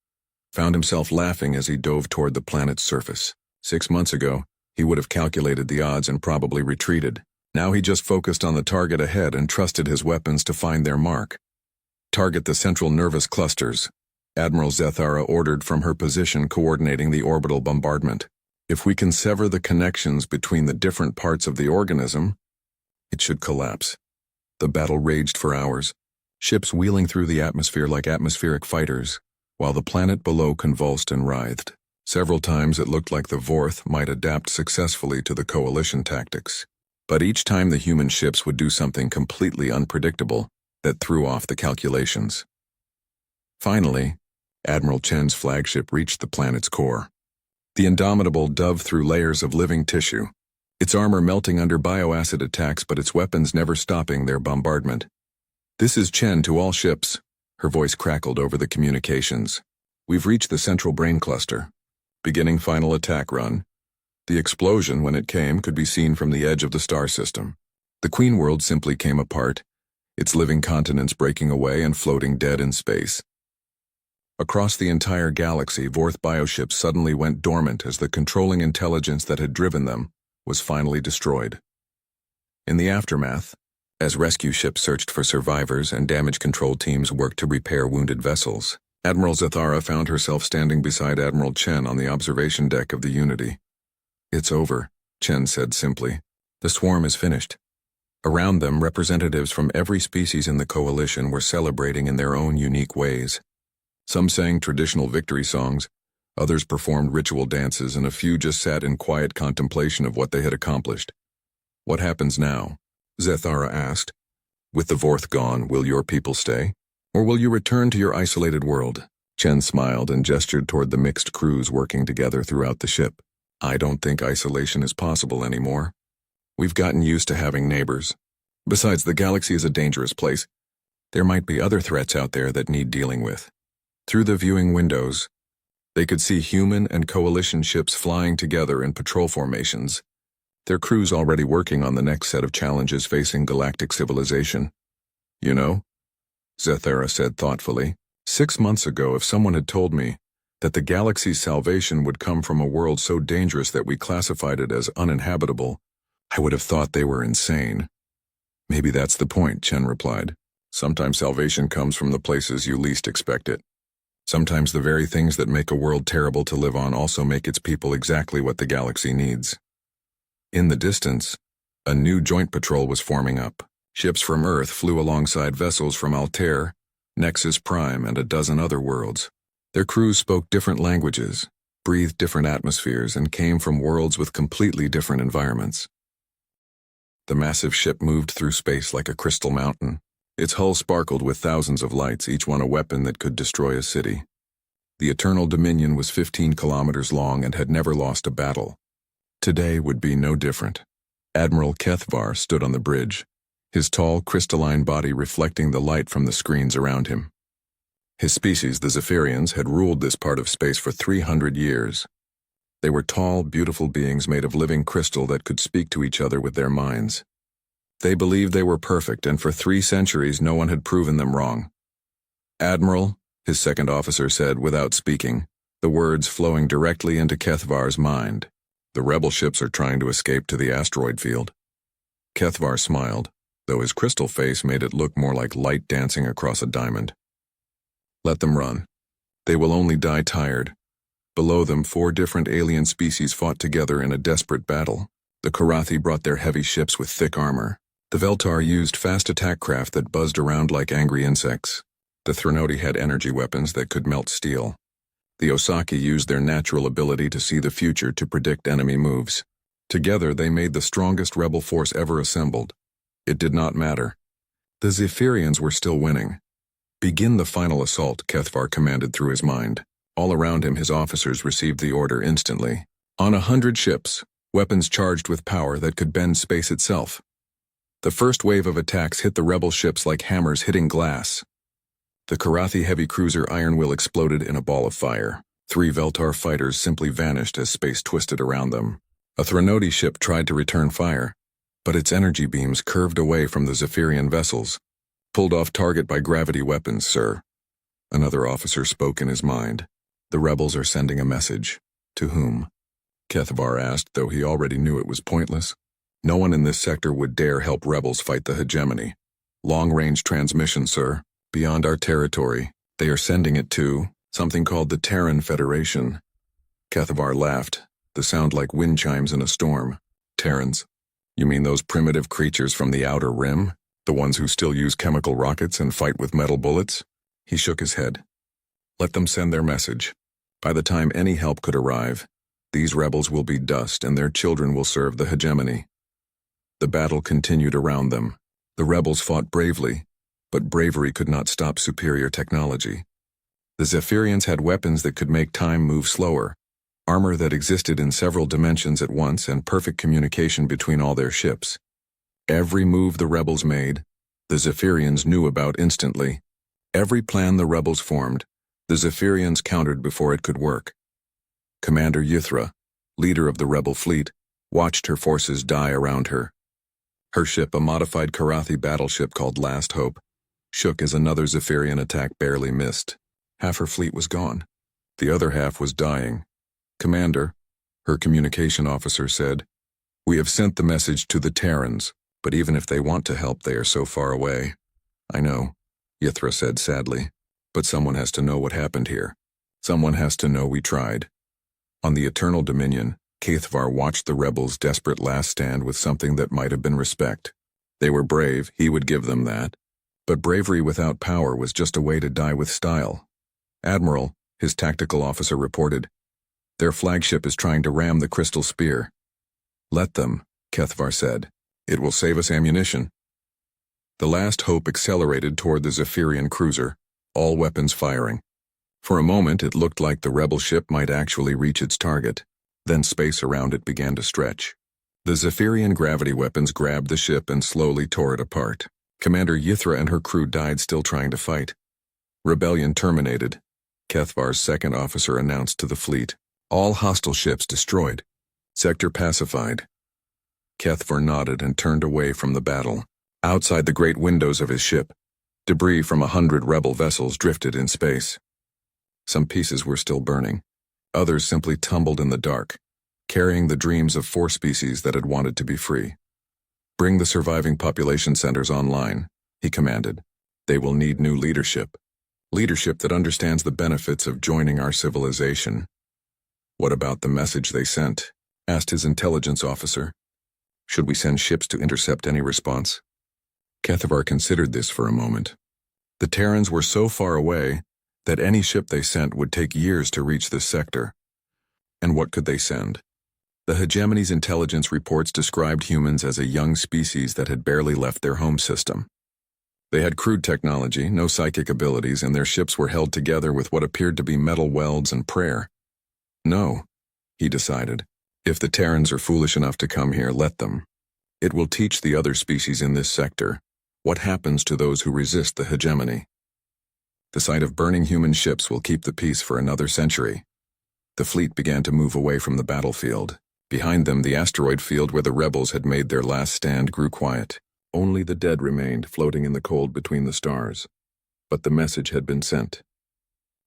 found himself laughing as he dove toward the planet's surface. 6 months ago, he would have calculated the odds and probably retreated. Now he just focused on the target ahead and trusted his weapons to find their mark. "Target the central nervous clusters," Admiral Zathara ordered from her position coordinating the orbital bombardment. "If we can sever the connections between the different parts of the organism, it should collapse." The battle raged for hours, ships wheeling through the atmosphere like atmospheric fighters, while the planet below convulsed and writhed. Several times it looked like the Vorth might adapt successfully to the coalition tactics. But each time the human ships would do something completely unpredictable that threw off the calculations. Finally, Admiral Chen's flagship reached the planet's core. The Indomitable dove through layers of living tissue, its armor melting under bioacid attacks but its weapons never stopping their bombardment. "This is Chen to all ships," her voice crackled over the communications. "We've reached the central brain cluster. Beginning final attack run." The explosion, when it came, could be seen from the edge of the star system. The Queen world simply came apart, its living continents breaking away and floating dead in space. Across the entire galaxy, Vorth bioships suddenly went dormant as the controlling intelligence that had driven them was finally destroyed. In the aftermath, as rescue ships searched for survivors and damage control teams worked to repair wounded vessels, Admiral Zathara found herself standing beside Admiral Chen on the observation deck of the Unity. "It's over," Chen said simply. "The swarm is finished." Around them, representatives from every species in the coalition were celebrating in their own unique ways. Some sang traditional victory songs, others performed ritual dances, and a few just sat in quiet contemplation of what they had accomplished. What happens now? Zathara asked. With the Vorth gone, will your people stay? Or will you return to your isolated world? Chen smiled and gestured toward the mixed crews working together throughout the ship. I don't think isolation is possible anymore. We've gotten used to having neighbors. Besides, the galaxy is a dangerous place. There might be other threats out there that need dealing with. Through the viewing windows, they could see human and coalition ships flying together in patrol formations, their crews already working on the next set of challenges facing galactic civilization. You know, Zathara said thoughtfully, 6 months ago, if someone had told me that the galaxy's salvation would come from a world so dangerous that we classified it as uninhabitable, I would have thought they were insane. Maybe that's the point, Chen replied. Sometimes salvation comes from the places you least expect it. Sometimes the very things that make a world terrible to live on also make its people exactly what the galaxy needs. In the distance, a new joint patrol was forming up. Ships from Earth flew alongside vessels from Altair, Nexus Prime, and a dozen other worlds. Their crews spoke different languages, breathed different atmospheres, and came from worlds with completely different environments. The massive ship moved through space like a crystal mountain. Its hull sparkled with thousands of lights, each one a weapon that could destroy a city. The Eternal Dominion was 15 kilometers long and had never lost a battle. Today would be no different. Admiral Kethvar stood on the bridge, his tall, crystalline body reflecting the light from the screens around him. His species, the Zaphirians, had ruled this part of space for 300 years. They were tall, beautiful beings made of living crystal that could speak to each other with their minds. They believed they were perfect, and for 3 centuries no one had proven them wrong. Admiral, his second officer said without speaking, the words flowing directly into Kethvar's mind. The rebel ships are trying to escape to the asteroid field. Kethvar smiled, though his crystal face made it look more like light dancing across a diamond. Let them run. They will only die tired. Below them, 4 different alien species fought together in a desperate battle. The Karathi brought their heavy ships with thick armor. The Veltar used fast attack craft that buzzed around like angry insects. The Threnodi had energy weapons that could melt steel. The Osaki used their natural ability to see the future to predict enemy moves. Together, they made the strongest rebel force ever assembled. It did not matter. The Zaphirians were still winning. Begin the final assault, Kethvar commanded through his mind. All around him, his officers received the order instantly. On 100 ships, weapons charged with power that could bend space itself. The first wave of attacks hit the rebel ships like hammers hitting glass. The Karathi heavy cruiser Ironwill exploded in a ball of fire. 3 Veltar fighters simply vanished as space twisted around them. A Threnodi ship tried to return fire, but its energy beams curved away from the Zaphirian vessels. Pulled off target by gravity weapons, sir. Another officer spoke in his mind. The rebels are sending a message. To whom? Kethvar asked, though he already knew it was pointless. No one in this sector would dare help rebels fight the hegemony. Long-range transmission, sir. Beyond our territory. They are sending it to something called the Terran Federation. Kethvar laughed, the sound like wind chimes in a storm. Terrans? You mean those primitive creatures from the outer rim? The ones who still use chemical rockets and fight with metal bullets? He shook his head. Let them send their message. By the time any help could arrive, these rebels will be dust and their children will serve the hegemony. The battle continued around them. The rebels fought bravely, but bravery could not stop superior technology. The Zaphirians had weapons that could make time move slower, armor that existed in several dimensions at once, and perfect communication between all their ships. Every move the rebels made, the Zaphirians knew about instantly. Every plan the rebels formed, the Zaphirians countered before it could work. Commander Yithra, leader of the rebel fleet, watched her forces die around her. Her ship, a modified Karathi battleship called Last Hope, shook as another Zaphirian attack barely missed. Half her fleet was gone. The other half was dying. Commander, her communication officer said, we have sent the message to the Terrans, but even if they want to help, they are so far away. I know, Yithra said sadly, but someone has to know what happened here. Someone has to know we tried. On the Eternal Dominion, Kethvar watched the rebels' desperate last stand with something that might have been respect. They were brave, he would give them that. But bravery without power was just a way to die with style. Admiral, his tactical officer reported, their flagship is trying to ram the crystal spear. Let them, Kethvar said. It will save us ammunition. The last hope accelerated toward the Zaphirian cruiser, all weapons firing. For a moment, it looked like the rebel ship might actually reach its target. Then space around it began to stretch. The Zaphirian gravity weapons grabbed the ship and slowly tore it apart. Commander Yithra and her crew died still trying to fight. Rebellion terminated. Kethvar's second officer announced to the fleet, all hostile ships destroyed. Sector pacified. Kethvar nodded and turned away from the battle. Outside the great windows of his ship, debris from 100 rebel vessels drifted in space. Some pieces were still burning. Others simply tumbled in the dark, carrying the dreams of 4 species that had wanted to be free. Bring the surviving population centers online, he commanded. They will need new leadership. Leadership that understands the benefits of joining our civilization. What about the message they sent? Asked his intelligence officer. Should we send ships to intercept any response? Kethvar considered this for a moment. The Terrans were so far away that any ship they sent would take years to reach this sector. And what could they send? The hegemony's intelligence reports described humans as a young species that had barely left their home system. They had crude technology, no psychic abilities, and their ships were held together with what appeared to be metal welds and prayer. No, he decided. If the Terrans are foolish enough to come here, let them. It will teach the other species in this sector what happens to those who resist the hegemony. The sight of burning human ships will keep the peace for another century. The fleet began to move away from the battlefield. Behind them, the asteroid field where the rebels had made their last stand grew quiet. Only the dead remained, floating in the cold between the stars. But the message had been sent.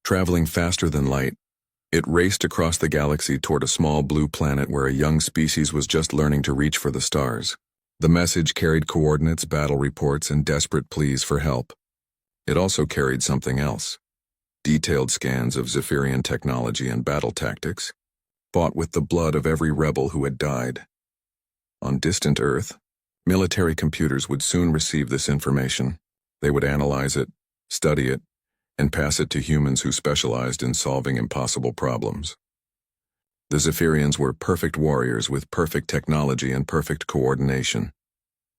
Traveling faster than light, it raced across the galaxy toward a small blue planet where a young species was just learning to reach for the stars. The message carried coordinates, battle reports, and desperate pleas for help. It also carried something else. Detailed scans of Zaphirian technology and battle tactics, bought with the blood of every rebel who had died. On distant Earth, military computers would soon receive this information. They would analyze it, study it, and pass it to humans who specialized in solving impossible problems. The Zaphirians were perfect warriors with perfect technology and perfect coordination.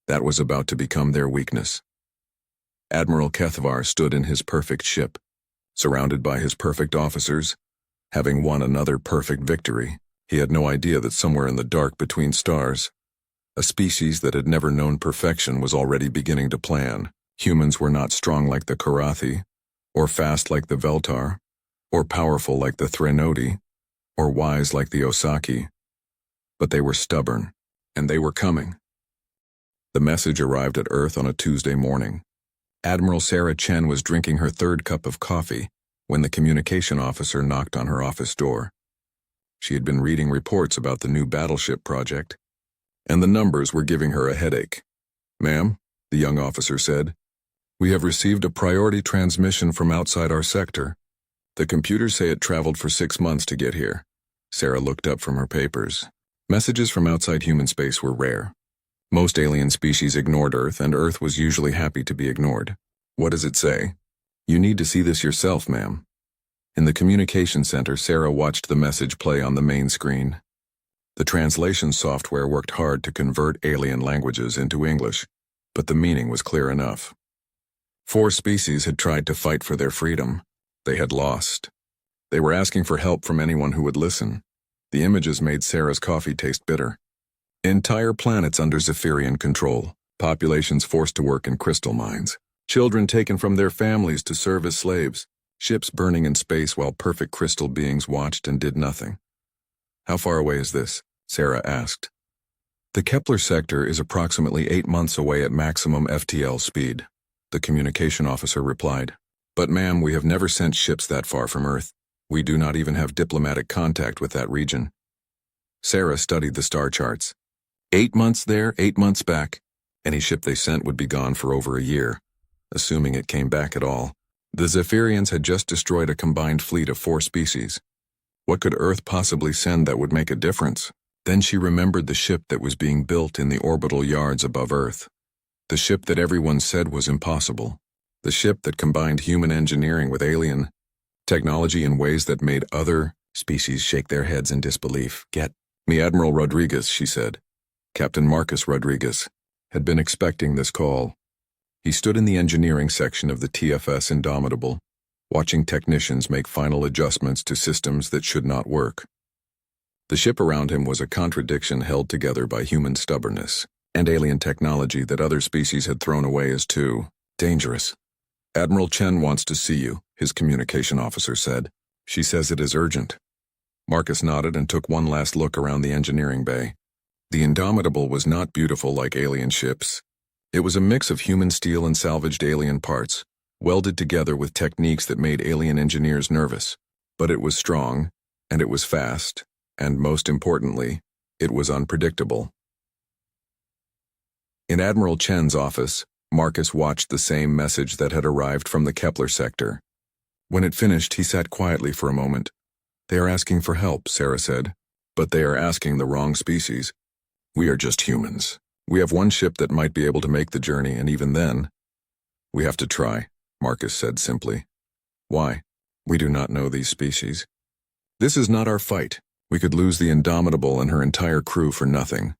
That was about to become their weakness. Admiral Kethvar stood in his perfect ship, surrounded by his perfect officers, having won another perfect victory. He had no idea that somewhere in the dark between stars, a species that had never known perfection was already beginning to plan. Humans were not strong like the Karathi, or fast like the Veltar, or powerful like the Threnodi, or wise like the Osaki. But they were stubborn, and they were coming. The message arrived at Earth on a Tuesday morning. Admiral Sarah Chen was drinking her 3rd cup of coffee when the communication officer knocked on her office door. She had been reading reports about the new battleship project, and the numbers were giving her a headache. "Ma'am," the young officer said, "we have received a priority transmission from outside our sector. The computers say it traveled for 6 months to get here." Sarah looked up from her papers. Messages from outside human space were rare. Most alien species ignored Earth, and Earth was usually happy to be ignored. "What does it say?" "You need to see this yourself, ma'am." In the communication center, Sarah watched the message play on the main screen. The translation software worked hard to convert alien languages into English, but the meaning was clear enough. 4 species had tried to fight for their freedom. They had lost. They were asking for help from anyone who would listen. The images made Sarah's coffee taste bitter. Entire planets under Zaphirian control, populations forced to work in crystal mines, children taken from their families to serve as slaves, ships burning in space while perfect crystal beings watched and did nothing. "How far away is this?" Sarah asked. "The Kepler sector is approximately 8 months away at maximum FTL speed," the communication officer replied. "But ma'am, we have never sent ships that far from Earth. We do not even have diplomatic contact with that region." Sarah studied the star charts. 8 months there, 8 months back. Any ship they sent would be gone for over a year, assuming it came back at all. The Zaphirians had just destroyed a combined fleet of 4 species. What could Earth possibly send that would make a difference? Then she remembered the ship that was being built in the orbital yards above Earth. The ship that everyone said was impossible. The ship that combined human engineering with alien technology in ways that made other species shake their heads in disbelief. "Get me Admiral Rodriguez," she said. "Captain Marcus Rodriguez." had been expecting this call. He stood in the engineering section of the TFS Indomitable, watching technicians make final adjustments to systems that should not work. The ship around him was a contradiction held together by human stubbornness and alien technology that other species had thrown away as too dangerous. "Admiral Chen wants to see you," his communication officer said. "She says it is urgent." Marcus nodded and took one last look around the engineering bay. The Indomitable was not beautiful like alien ships. It was a mix of human steel and salvaged alien parts, welded together with techniques that made alien engineers nervous. But it was strong, and it was fast, and most importantly, it was unpredictable. In Admiral Chen's office, Marcus watched the same message that had arrived from the Kepler sector. When it finished, he sat quietly for a moment. "They are asking for help," Sarah said. "But they are asking the wrong species. We are just humans. We have one ship that might be able to make the journey, and even then, we have to try," Marcus said simply. "Why? We do not know these species. This is not our fight. We could lose the Indomitable and her entire crew for nothing."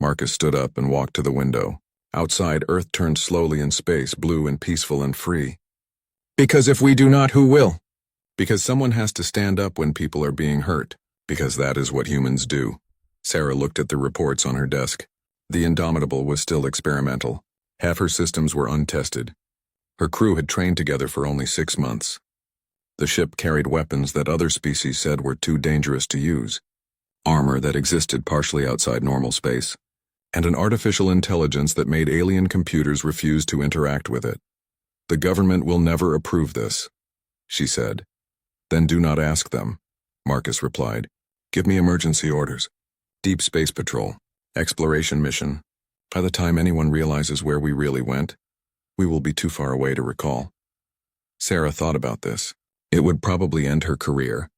Marcus stood up and walked to the window. Outside, Earth turned slowly in space, blue and peaceful and free. "Because if we do not, who will? Because someone has to stand up when people are being hurt. Because that is what humans do." Sarah looked at the reports on her desk. The Indomitable was still experimental. Half her systems were untested. Her crew had trained together for only 6 months. The ship carried weapons that other species said were too dangerous to use, armor that existed partially outside normal space, and an artificial intelligence that made alien computers refuse to interact with it. "The government will never approve this," she said. "Then do not ask them," Marcus replied. "Give me emergency orders. Deep space patrol. Exploration mission. By the time anyone realizes where we really went, we will be too far away to recall." Sarah thought about this. It would probably end her career.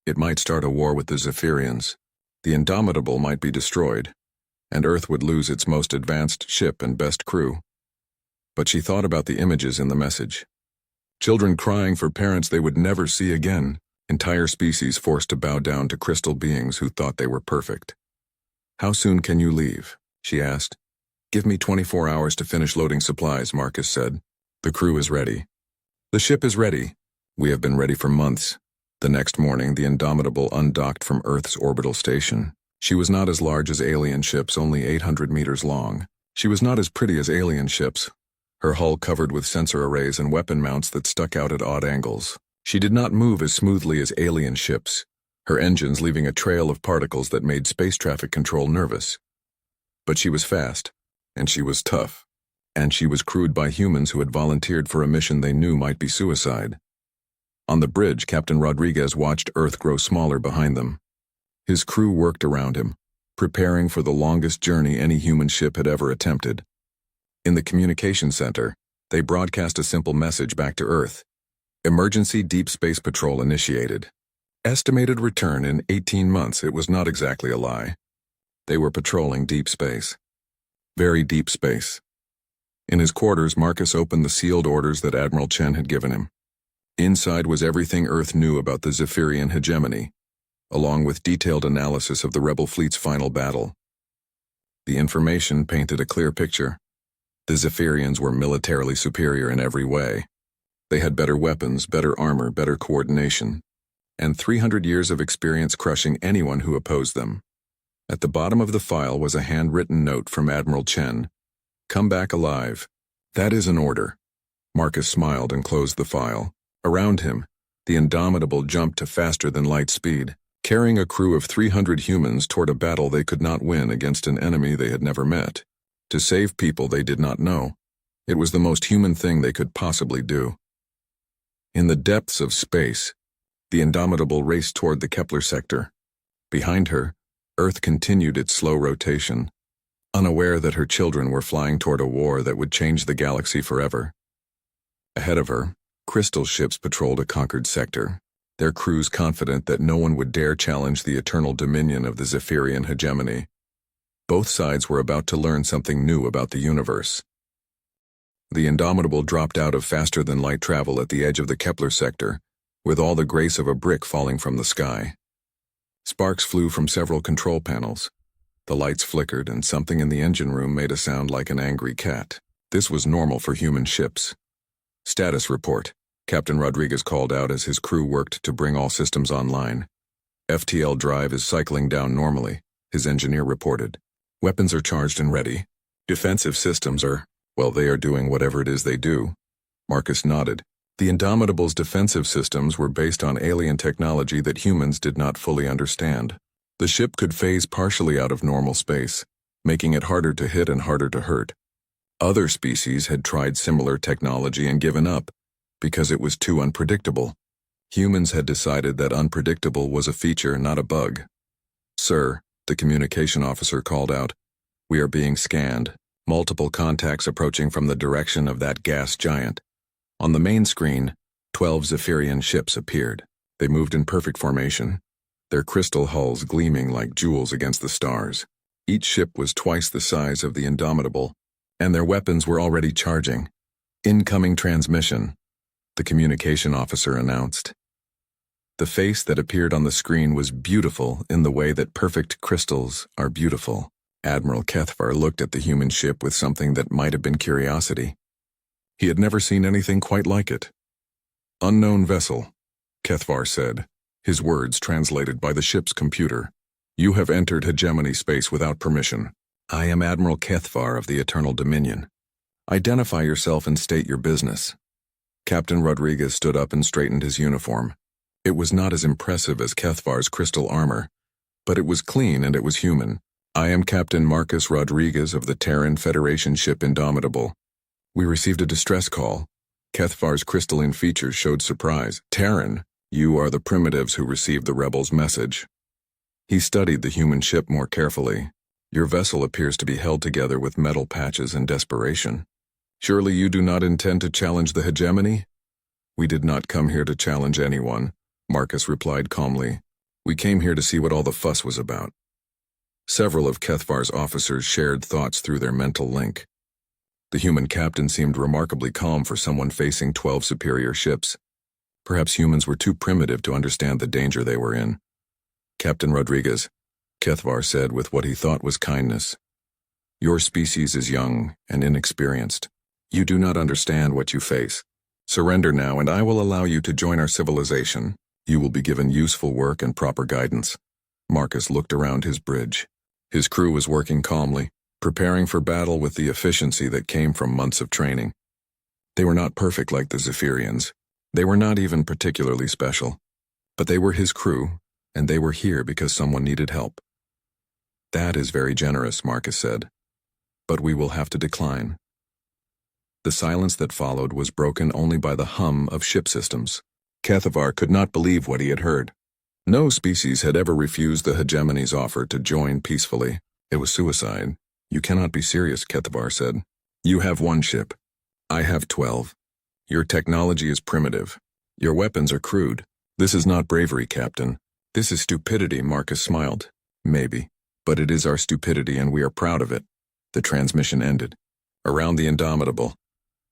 It might start a war with the Zaphirians. The Indomitable might be destroyed, and Earth would lose its most advanced ship and best crew. But she thought about the images in the message. Children crying for parents they would never see again. Entire species forced to bow down to crystal beings who thought they were perfect. "How soon can you leave?" she asked. "Give me 24 hours to finish loading supplies," Marcus said. "The crew is ready." "The ship is ready. We have been ready for months." The next morning, the Indomitable undocked from Earth's orbital station. She was not as large as alien ships, only 800 meters long. She was not as pretty as alien ships, her hull covered with sensor arrays and weapon mounts that stuck out at odd angles. She did not move as smoothly as alien ships, her engines leaving a trail of particles that made space traffic control nervous. But she was fast, and she was tough, and she was crewed by humans who had volunteered for a mission they knew might be suicide. On the bridge, Captain Rodriguez watched Earth grow smaller behind them. His crew worked around him, preparing for the longest journey any human ship had ever attempted. In the communication center, they broadcast a simple message back to Earth. "Emergency deep space patrol initiated. Estimated return in 18 months." It was not exactly a lie. They were patrolling deep space. Very deep space. In his quarters, Marcus opened the sealed orders that Admiral Chen had given him. Inside was everything Earth knew about the Zaphirian hegemony, along with detailed analysis of the rebel fleet's final battle. The information painted a clear picture. The Zaphirians were militarily superior in every way. They had better weapons, better armor, better coordination, and 300 years of experience crushing anyone who opposed them. At the bottom of the file was a handwritten note from Admiral Chen. "Come back alive. That is an order." Marcus smiled and closed the file. Around him, the Indomitable jumped to faster-than-light speed, carrying a crew of 300 humans toward a battle they could not win against an enemy they had never met. To save people they did not know. It was the most human thing they could possibly do. In the depths of space, the Indomitable raced toward the Kepler sector. Behind her, Earth continued its slow rotation, unaware that her children were flying toward a war that would change the galaxy forever. Ahead of her, crystal ships patrolled a conquered sector, their crews confident that no one would dare challenge the eternal dominion of the Zaphirian hegemony. Both sides were about to learn something new about the universe. The Indomitable dropped out of faster-than-light travel at the edge of the Kepler sector, with all the grace of a brick falling from the sky. Sparks flew from several control panels. The lights flickered and something in the engine room made a sound like an angry cat. This was normal for human ships. Status report. Captain Rodriguez called out as his crew worked to bring all systems online. FTL drive is cycling down normally, his engineer reported. Weapons are charged and ready. Defensive systems are, well, they are doing whatever it is they do. Marcus nodded. The Indomitable's defensive systems were based on alien technology that humans did not fully understand. The ship could phase partially out of normal space, making it harder to hit and harder to hurt. Other species had tried similar technology and given up, because it was too unpredictable. Humans had decided that unpredictable was a feature, not a bug. "Sir," the communication officer called out, "we are being scanned. Multiple contacts approaching from the direction of that gas giant." On the main screen, 12 Zaphirian ships appeared. They moved in perfect formation, their crystal hulls gleaming like jewels against the stars. Each ship was twice the size of the Indomitable, and their weapons were already charging. "Incoming transmission," the communication officer announced. The face that appeared on the screen was beautiful in the way that perfect crystals are beautiful. Admiral Kethvar looked at the human ship with something that might have been curiosity. He had never seen anything quite like it. "Unknown vessel," Kethvar said, his words translated by the ship's computer. "You have entered hegemony space without permission. I am Admiral Kethvar of the Eternal Dominion. Identify yourself and state your business." Captain Rodriguez stood up and straightened his uniform. It was not as impressive as Kethvar's crystal armor, but it was clean and it was human. "I am Captain Marcus Rodriguez of the Terran Federation ship Indomitable. We received a distress call." Kethvar's crystalline features showed surprise. "Terran, you are the primitives who received the rebels' message." He studied the human ship more carefully. "Your vessel appears to be held together with metal patches and desperation. Surely you do not intend to challenge the hegemony?" "We did not come here to challenge anyone," Marcus replied calmly. "We came here to see what all the fuss was about." Several of Kethvar's officers shared thoughts through their mental link. The human captain seemed remarkably calm for someone facing 12 superior ships. Perhaps humans were too primitive to understand the danger they were in. "Captain Rodriguez," Kethvar said with what he thought was kindness, "your species is young and inexperienced. You do not understand what you face. Surrender now and I will allow you to join our civilization. You will be given useful work and proper guidance." Marcus looked around his bridge. His crew was working calmly, preparing for battle with the efficiency that came from months of training. They were not perfect like the Zaphirians. They were not even particularly special. But they were his crew, and they were here because someone needed help. "That is very generous," Marcus said. "But we will have to decline." The silence that followed was broken only by the hum of ship systems. Kethvar could not believe what he had heard. No species had ever refused the hegemony's offer to join peacefully. It was suicide. "You cannot be serious," Kethvar said. "You have one ship. I have 12. Your technology is primitive. Your weapons are crude. This is not bravery, Captain. This is stupidity," Marcus smiled. "Maybe. But it is our stupidity and we are proud of it." The transmission ended. Around the Indomitable,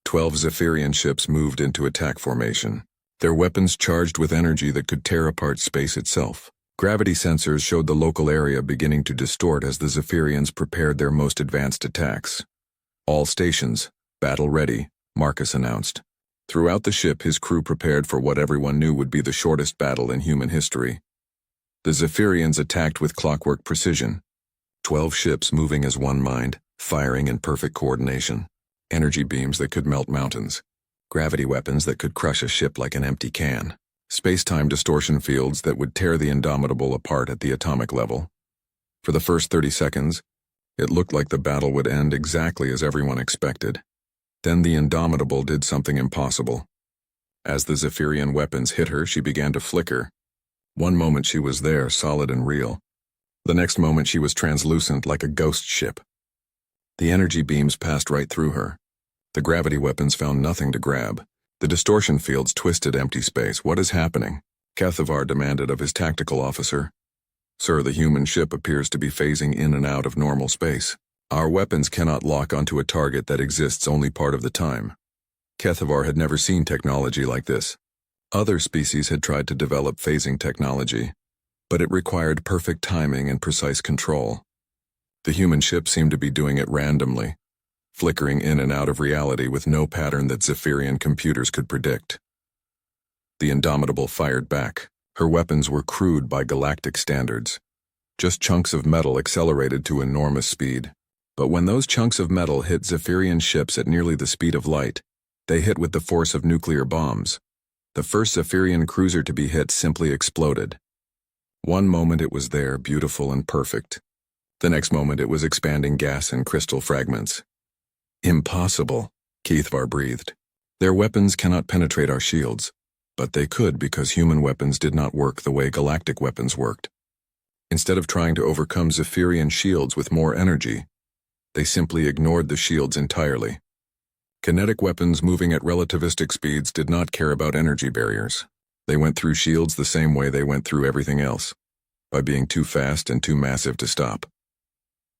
12 Zaphirian ships moved into attack formation, their weapons charged with energy that could tear apart space itself. Gravity sensors showed the local area beginning to distort as the Zaphirians prepared their most advanced attacks. "All stations, battle ready," Marcus announced. Throughout the ship, his crew prepared for what everyone knew would be the shortest battle in human history. The Zaphirians attacked with clockwork precision. 12 ships moving as one mind, firing in perfect coordination. Energy beams that could melt mountains. Gravity weapons that could crush a ship like an empty can. Space-time distortion fields that would tear the Indomitable apart at the atomic level. For the first 30 seconds, it looked like the battle would end exactly as everyone expected. Then the Indomitable did something impossible. As the Zaphirian weapons hit her, she began to flicker. One moment she was there, solid and real. The next moment she was translucent like a ghost ship. The energy beams passed right through her. The gravity weapons found nothing to grab. The distortion fields twisted empty space. "What is happening?" Kethvar demanded of his tactical officer. "Sir, the human ship appears to be phasing in and out of normal space. Our weapons cannot lock onto a target that exists only part of the time." Kethvar had never seen technology like this. Other species had tried to develop phasing technology, but it required perfect timing and precise control. The human ship seemed to be doing it randomly, flickering in and out of reality with no pattern that Zaphirian computers could predict. The Indomitable fired back. Her weapons were crude by galactic standards. Just chunks of metal accelerated to enormous speed. But when those chunks of metal hit Zaphirian ships at nearly the speed of light, they hit with the force of nuclear bombs. The first Zaphirian cruiser to be hit simply exploded. One moment it was there, beautiful and perfect. The next moment it was expanding gas and crystal fragments. Impossible, Kethvar breathed. Their weapons cannot penetrate our shields, but they could because human weapons did not work the way galactic weapons worked. Instead of trying to overcome Zaphirian shields with more energy, they simply ignored the shields entirely. Kinetic weapons moving at relativistic speeds did not care about energy barriers. They went through shields the same way they went through everything else, by being too fast and too massive to stop.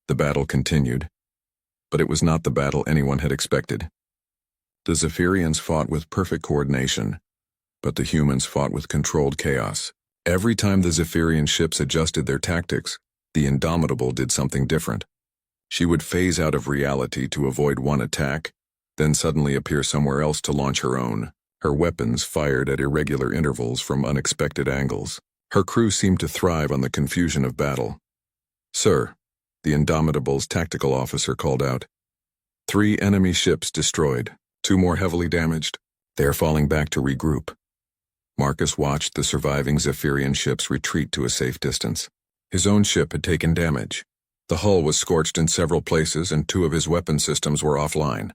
The battle continued, but it was not the battle anyone had expected. The Zaphirians fought with perfect coordination, but the humans fought with controlled chaos. Every time the Zaphirian ships adjusted their tactics, the Indomitable did something different. She would phase out of reality to avoid one attack, then suddenly appear somewhere else to launch her own. Her weapons fired at irregular intervals from unexpected angles. Her crew seemed to thrive on the confusion of battle. "Sir," the Indomitable's tactical officer called out. "3 enemy ships destroyed, 2 more heavily damaged. They are falling back to regroup." Marcus watched the surviving Zaphirian ships retreat to a safe distance. His own ship had taken damage. The hull was scorched in several places and 2 of his weapon systems were offline.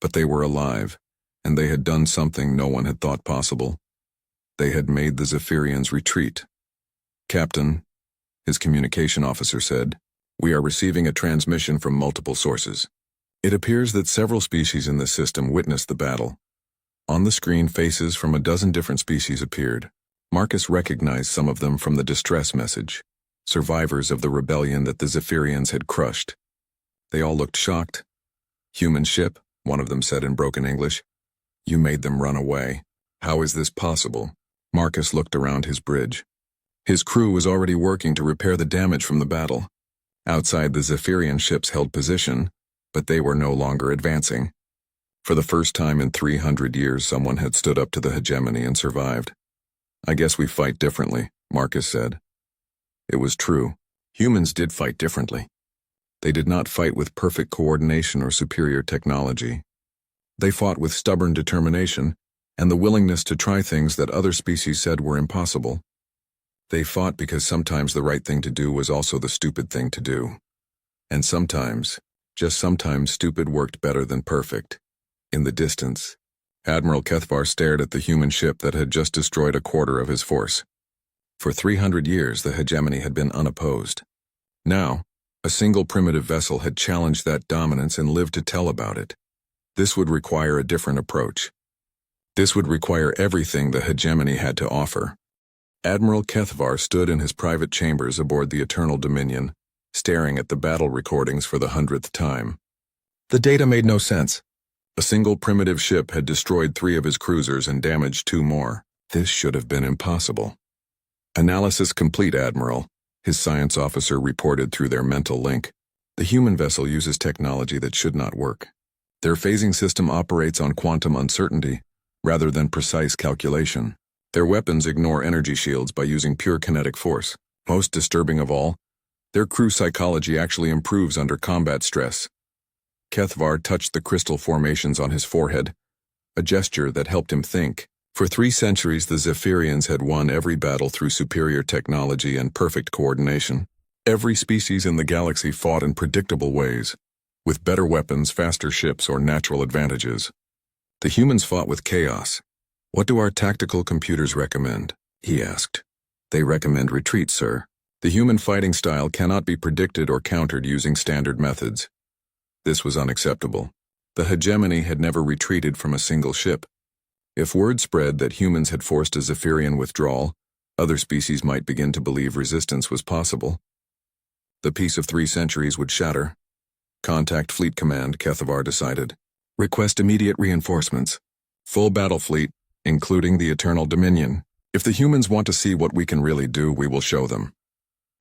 But they were alive, and they had done something no one had thought possible. They had made the Zaphirians retreat. "Captain," his communication officer said, "we are receiving a transmission from multiple sources. It appears that several species in this system witnessed the battle." On the screen, faces from a dozen different species appeared. Marcus recognized some of them from the distress message, survivors of the rebellion that the Zaphirians had crushed. They all looked shocked. "Human ship," one of them said in broken English. "You made them run away. How is this possible?" Marcus looked around his bridge. His crew was already working to repair the damage from the battle. Outside, the Zaphirian ships held position, but they were no longer advancing. For the first time in 300 years, someone had stood up to the hegemony and survived. "I guess we fight differently," Marcus said. It was true. Humans did fight differently. They did not fight with perfect coordination or superior technology. They fought with stubborn determination and the willingness to try things that other species said were impossible. They fought because sometimes the right thing to do was also the stupid thing to do. And sometimes, just sometimes, stupid worked better than perfect. In the distance, Admiral Kethvar stared at the human ship that had just destroyed a quarter of his force. For 300 years, the hegemony had been unopposed. Now, a single primitive vessel had challenged that dominance and lived to tell about it. This would require a different approach. This would require everything the hegemony had to offer. Admiral Kethvar stood in his private chambers aboard the Eternal Dominion, staring at the battle recordings for the 100th time. The data made no sense. A single primitive ship had destroyed 3 of his cruisers and damaged 2 more. This should have been impossible. "Analysis complete, Admiral," his science officer reported through their mental link. "The human vessel uses technology that should not work. Their phasing system operates on quantum uncertainty, rather than precise calculation. Their weapons ignore energy shields by using pure kinetic force. Most disturbing of all, their crew psychology actually improves under combat stress." Kethvar touched the crystal formations on his forehead, a gesture that helped him think. For 3 centuries, the Zaphirians had won every battle through superior technology and perfect coordination. Every species in the galaxy fought in predictable ways, with better weapons, faster ships, or natural advantages. The humans fought with chaos. "What do our tactical computers recommend?" he asked. "They recommend retreat, sir. The human fighting style cannot be predicted or countered using standard methods." This was unacceptable. The hegemony had never retreated from a single ship. If word spread that humans had forced a Zaphirian withdrawal, other species might begin to believe resistance was possible. The peace of 3 centuries would shatter. "Contact Fleet Command," Kethvar decided. "Request immediate reinforcements. Full battle fleet, including the Eternal Dominion. If the humans want to see what we can really do, we will show them."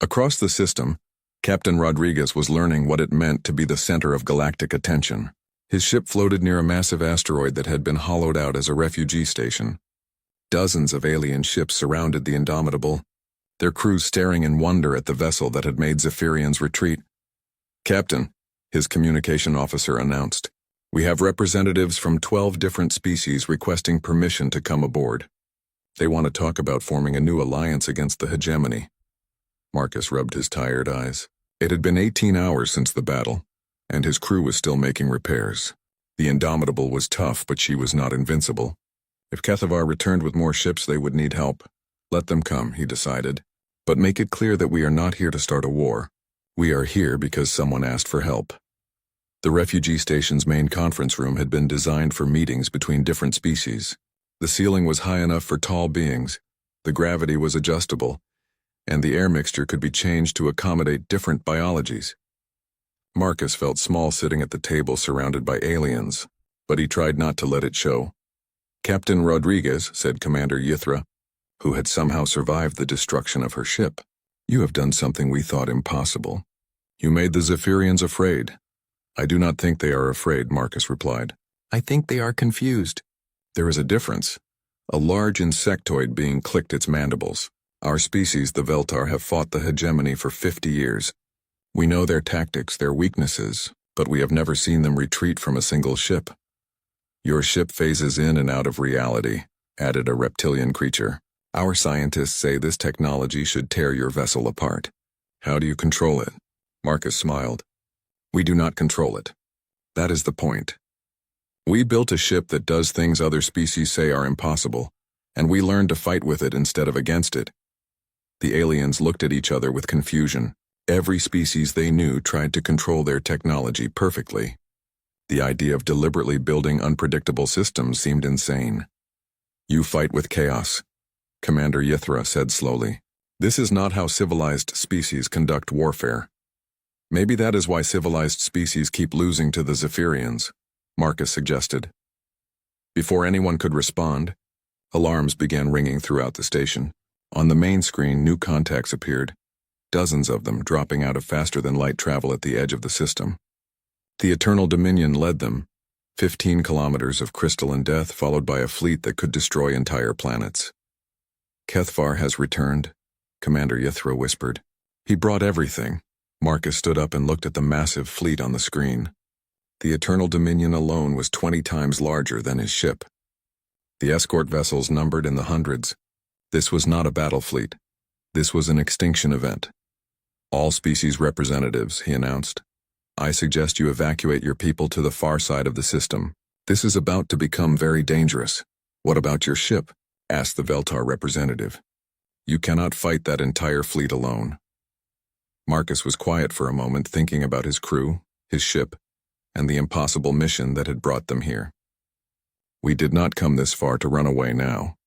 Across the system, Captain Rodriguez was learning what it meant to be the center of galactic attention. His ship floated near a massive asteroid that had been hollowed out as a refugee station. Dozens of alien ships surrounded the Indomitable, their crews staring in wonder at the vessel that had made Zaphirian's retreat. "Captain," his communication officer announced, "we have representatives from 12 different species requesting permission to come aboard. They want to talk about forming a new alliance against the hegemony." Marcus rubbed his tired eyes. It had been 18 hours since the battle, and his crew was still making repairs. The Indomitable was tough, but she was not invincible. If Kethavar returned with more ships, they would need help. Let them come, he decided. But make it clear that we are not here to start a war. We are here because someone asked for help. The refugee station's main conference room had been designed for meetings between different species. The ceiling was high enough for tall beings, the gravity was adjustable, and the air mixture could be changed to accommodate different biologies. Marcus felt small sitting at the table surrounded by aliens, but he tried not to let it show. "Captain Rodriguez," said Commander Yithra, who had somehow survived the destruction of her ship, "you have done something we thought impossible. You made the Zaphirians afraid." "I do not think they are afraid," Marcus replied. "I think they are confused. There is a difference." A large insectoid being clicked its mandibles. "Our species, the Veltar, have fought the hegemony for 50 years. We know their tactics, their weaknesses, but we have never seen them retreat from a single ship." "Your ship phases in and out of reality," added a reptilian creature. "Our scientists say this technology should tear your vessel apart. How do you control it?" Marcus smiled. "We do not control it. That is the point. We built a ship that does things other species say are impossible, and we learned to fight with it instead of against it." The aliens looked at each other with confusion. Every species they knew tried to control their technology perfectly. The idea of deliberately building unpredictable systems seemed insane. "You fight with chaos," Commander Yithra said slowly. "This is not how civilized species conduct warfare. Maybe that is why civilized species keep losing to the Zaphirians," Marcus suggested. Before anyone could respond, alarms began ringing throughout the station. On the main screen, new contacts appeared, dozens of them dropping out of faster-than-light travel at the edge of the system. The Eternal Dominion led them, 15 kilometers of crystalline death followed by a fleet that could destroy entire planets. "Kethvar has returned," Commander Yithra whispered. "He brought everything." Marcus stood up and looked at the massive fleet on the screen. The Eternal Dominion alone was 20 times larger than his ship. The escort vessels numbered in the hundreds. This was not a battle fleet. This was an extinction event. "All species representatives," he announced. "I suggest you evacuate your people to the far side of the system. This is about to become very dangerous." "What about your ship?" asked the Veltar representative. "You cannot fight that entire fleet alone." Marcus was quiet for a moment, thinking about his crew, his ship, and the impossible mission that had brought them here. We did not come this far to run away now.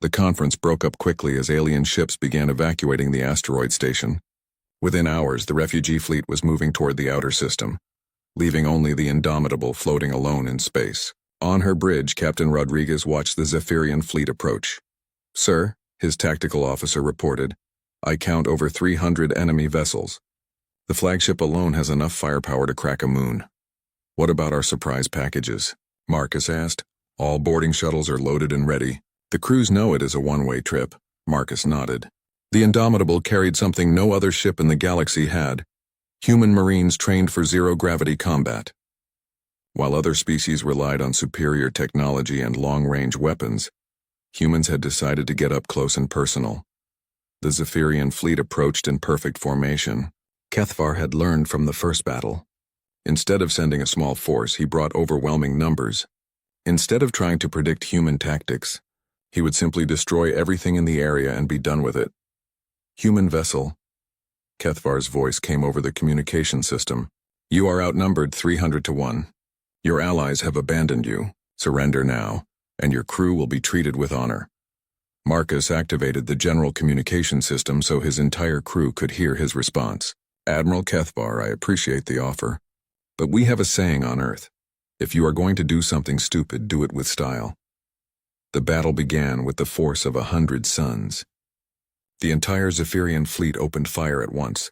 The conference broke up quickly as alien ships began evacuating the asteroid station. Within hours, the refugee fleet was moving toward the outer system, leaving only the Indomitable floating alone in space. On her bridge, Captain Rodriguez watched the Zaphirian fleet approach. "Sir," his tactical officer reported, "I count over 300 enemy vessels. The flagship alone has enough firepower to crack a moon." "What about our surprise packages?" Marcus asked. "All boarding shuttles are loaded and ready. The crews know it is a one-way trip." Marcus nodded. The Indomitable carried something no other ship in the galaxy had: human marines trained for zero-gravity combat. While other species relied on superior technology and long-range weapons, humans had decided to get up close and personal. The Zaphirian fleet approached in perfect formation. Kethvar had learned from the first battle. Instead of sending a small force, he brought overwhelming numbers. Instead of trying to predict human tactics, he would simply destroy everything in the area and be done with it. "Human vessel," Kethvar's voice came over the communication system. "You are outnumbered 300 to 1. Your allies have abandoned you. Surrender now, and your crew will be treated with honor." Marcus activated the general communication system so his entire crew could hear his response. "Admiral Kethvar, I appreciate the offer, but we have a saying on Earth. If you are going to do something stupid, do it with style." The battle began with the force of 100 suns. The entire Zaphirian fleet opened fire at once,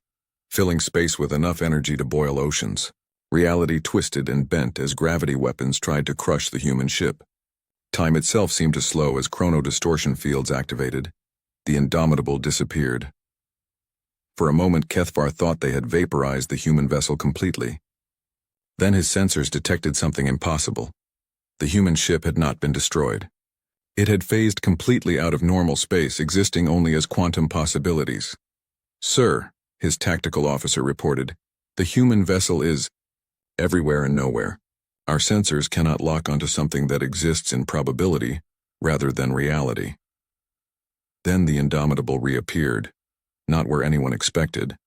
filling space with enough energy to boil oceans. Reality twisted and bent as gravity weapons tried to crush the human ship. Time itself seemed to slow as chrono-distortion fields activated. The Indomitable disappeared. For a moment, Kethvar thought they had vaporized the human vessel completely. Then his sensors detected something impossible. The human ship had not been destroyed. It had phased completely out of normal space, existing only as quantum possibilities. "Sir," his tactical officer reported, "the human vessel is everywhere and nowhere. Our sensors cannot lock onto something that exists in probability rather than reality." Then the Indomitable reappeared, not where anyone expected,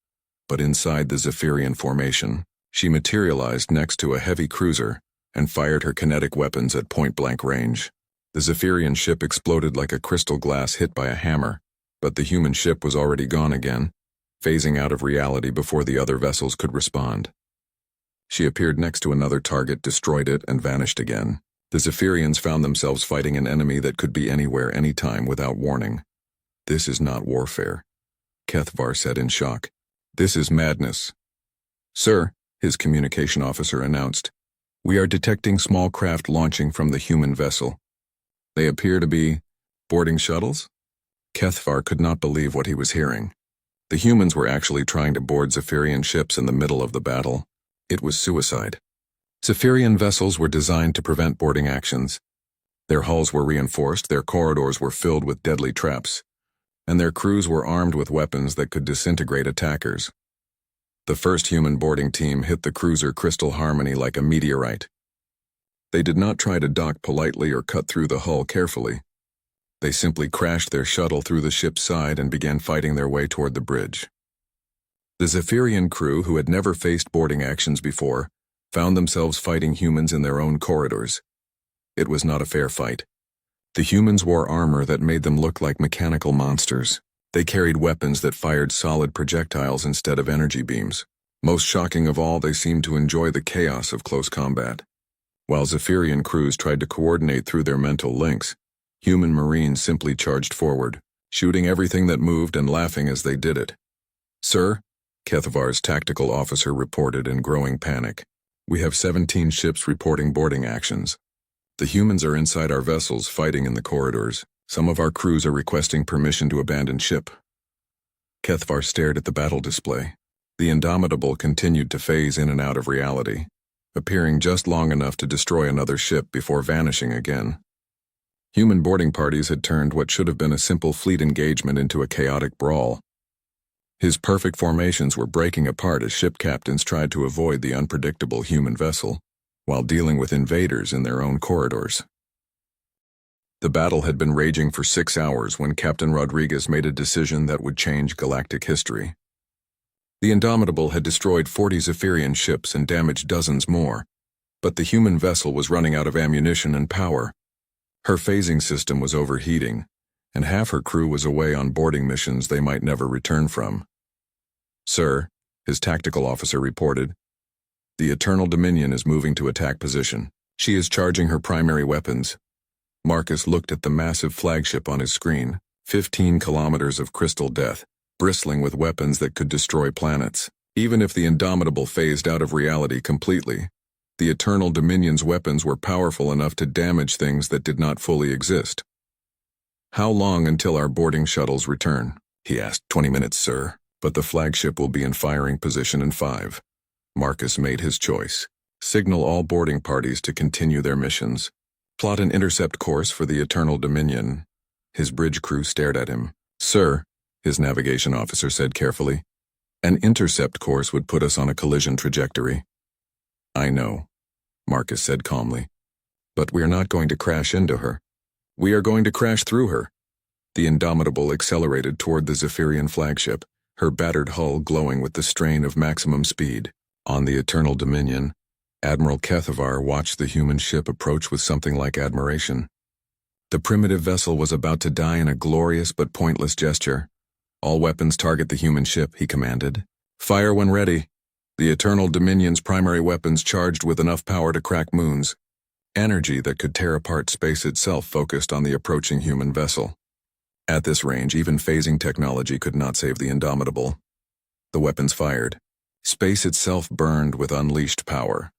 but inside the Zaphirian formation. She materialized next to a heavy cruiser and fired her kinetic weapons at point-blank range. The Zaphirian ship exploded like a crystal glass hit by a hammer, but the human ship was already gone again, phasing out of reality before the other vessels could respond. She appeared next to another target, destroyed it, and vanished again. The Zaphirians found themselves fighting an enemy that could be anywhere, anytime, without warning. "This is not warfare," Kethvar said in shock. "This is madness." "Sir," his communication officer announced, "we are detecting small craft launching from the human vessel. They appear to be boarding shuttles?" Kethvar could not believe what he was hearing. The humans were actually trying to board Zaphirian ships in the middle of the battle. It was suicide. Zaphirian vessels were designed to prevent boarding actions. Their hulls were reinforced, their corridors were filled with deadly traps, and their crews were armed with weapons that could disintegrate attackers. The first human boarding team hit the cruiser Crystal Harmony like a meteorite. They did not try to dock politely or cut through the hull carefully. They simply crashed their shuttle through the ship's side and began fighting their way toward the bridge. The Zaphirian crew, who had never faced boarding actions before, found themselves fighting humans in their own corridors. It was not a fair fight. The humans wore armor that made them look like mechanical monsters. They carried weapons that fired solid projectiles instead of energy beams. Most shocking of all, they seemed to enjoy the chaos of close combat. While Zaphirian crews tried to coordinate through their mental links, human marines simply charged forward, shooting everything that moved and laughing as they did it. "Sir," Kethvar's tactical officer reported in growing panic, "we have 17 ships reporting boarding actions. The humans are inside our vessels fighting in the corridors. Some of our crews are requesting permission to abandon ship." Kethvar stared at the battle display. The Indomitable continued to phase in and out of reality, appearing just long enough to destroy another ship before vanishing again. Human boarding parties had turned what should have been a simple fleet engagement into a chaotic brawl. His perfect formations were breaking apart as ship captains tried to avoid the unpredictable human vessel, while dealing with invaders in their own corridors. The battle had been raging for 6 hours when Captain Rodriguez made a decision that would change galactic history. The Indomitable had destroyed 40 Zaphirian ships and damaged dozens more, but the human vessel was running out of ammunition and power. Her phasing system was overheating, and half her crew was away on boarding missions they might never return from. "Sir," his tactical officer reported, "the Eternal Dominion is moving to attack position. She is charging her primary weapons." Marcus looked at the massive flagship on his screen, 15 kilometers of crystal death, bristling with weapons that could destroy planets. Even if the Indomitable phased out of reality completely, the Eternal Dominion's weapons were powerful enough to damage things that did not fully exist. "How long until our boarding shuttles return?" he asked. 20 minutes, sir, but the flagship will be in firing position in 5. Marcus made his choice. "Signal all boarding parties to continue their missions. Plot an intercept course for the Eternal Dominion." His bridge crew stared at him. "Sir," his navigation officer said carefully, "an intercept course would put us on a collision trajectory." "I know," Marcus said calmly, "but we are not going to crash into her. We are going to crash through her." The Indomitable accelerated toward the Zaphirian flagship, her battered hull glowing with the strain of maximum speed. On the Eternal Dominion, Admiral Kethvar watched the human ship approach with something like admiration. The primitive vessel was about to die in a glorious but pointless gesture. "All weapons target the human ship," he commanded. "Fire when ready." The Eternal Dominion's primary weapons charged with enough power to crack moons. Energy that could tear apart space itself focused on the approaching human vessel. At this range, even phasing technology could not save the Indomitable. The weapons fired. Space itself burned with unleashed power.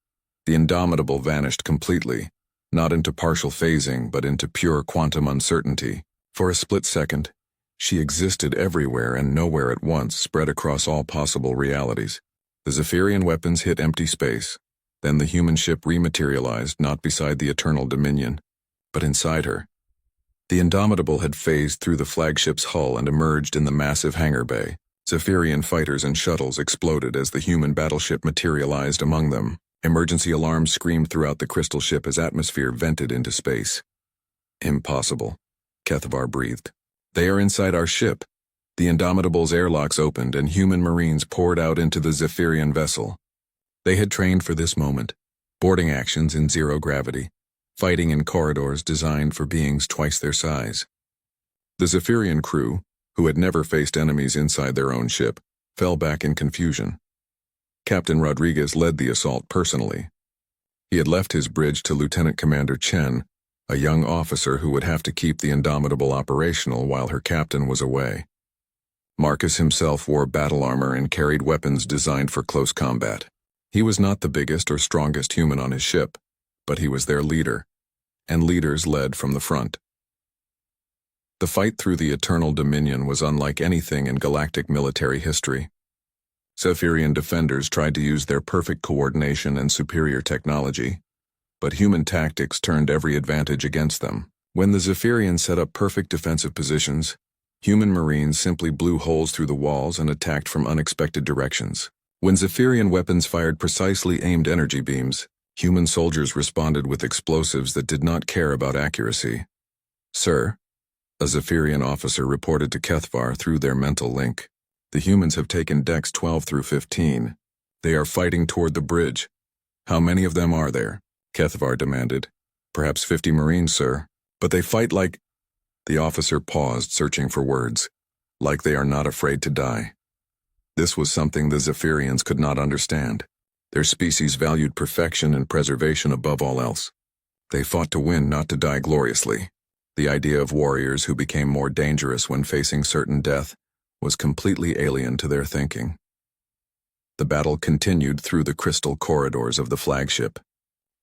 The Indomitable vanished completely, not into partial phasing, but into pure quantum uncertainty. For a split second, she existed everywhere and nowhere at once, spread across all possible realities. The Zaphirian weapons hit empty space. Then the human ship rematerialized, not beside the Eternal Dominion, but inside her. The Indomitable had phased through the flagship's hull and emerged in the massive hangar bay. Zaphirian fighters and shuttles exploded as the human battleship materialized among them. Emergency alarms screamed throughout the crystal ship as atmosphere vented into space. Impossible, Kethvar breathed. They are inside our ship. The Indomitable's airlocks opened and human marines poured out into the Zaphirian vessel. They had trained for this moment. Boarding actions in zero gravity, fighting in corridors designed for beings twice their size. The Zaphirian crew, who had never faced enemies inside their own ship, fell back in confusion. Captain Rodriguez led the assault personally. He had left his bridge to Lieutenant Commander Chen, a young officer who would have to keep the Indomitable operational while her captain was away. Marcus himself wore battle armor and carried weapons designed for close combat. He was not the biggest or strongest human on his ship, but he was their leader, and leaders led from the front. The fight through the Eternal Dominion was unlike anything in galactic military history. Zaphirian defenders tried to use their perfect coordination and superior technology, but human tactics turned every advantage against them. When the Zaphirians set up perfect defensive positions, human marines simply blew holes through the walls and attacked from unexpected directions. When Zaphirian weapons fired precisely aimed energy beams, human soldiers responded with explosives that did not care about accuracy. "Sir," a Zaphirian officer reported to Kethvar through their mental link, "the humans have taken decks 12 through 15. They are fighting toward the bridge. How many of them are there?" Kethvar demanded. "Perhaps 50 Marines, sir. But they fight like—" The officer paused, searching for words. "Like they are not afraid to die." This was something the Zaphirians could not understand. Their species valued perfection and preservation above all else. They fought to win, not to die gloriously. The idea of warriors who became more dangerous when facing certain death was completely alien to their thinking. The battle continued through the crystal corridors of the flagship.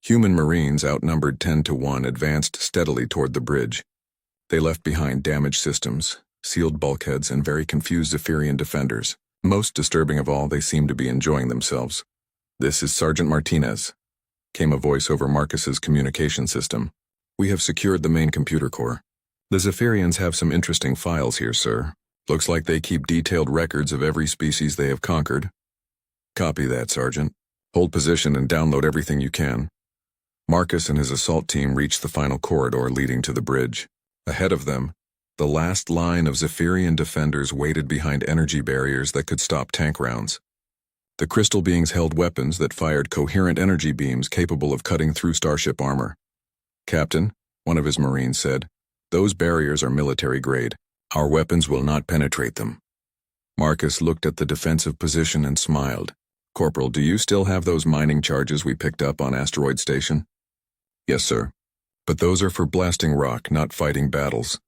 Human marines, outnumbered 10 to 1, advanced steadily toward the bridge. They left behind damaged systems, sealed bulkheads, and very confused Zaphirian defenders. Most disturbing of all, they seemed to be enjoying themselves. "This is Sergeant Martinez," came a voice over Marcus's communication system. "We have secured the main computer core. The Zaphirians have some interesting files here, sir. Looks like they keep detailed records of every species they have conquered." "Copy that, Sergeant. Hold position and download everything you can." Marcus and his assault team reached the final corridor leading to the bridge. Ahead of them, the last line of Zaphirian defenders waited behind energy barriers that could stop tank rounds. The crystal beings held weapons that fired coherent energy beams capable of cutting through starship armor. "Captain," one of his Marines said, "those barriers are military grade. Our weapons will not penetrate them." Marcus looked at the defensive position and smiled. "Corporal, do you still have those mining charges we picked up on Asteroid Station?" "Yes, sir. But those are for blasting rock, not fighting battles.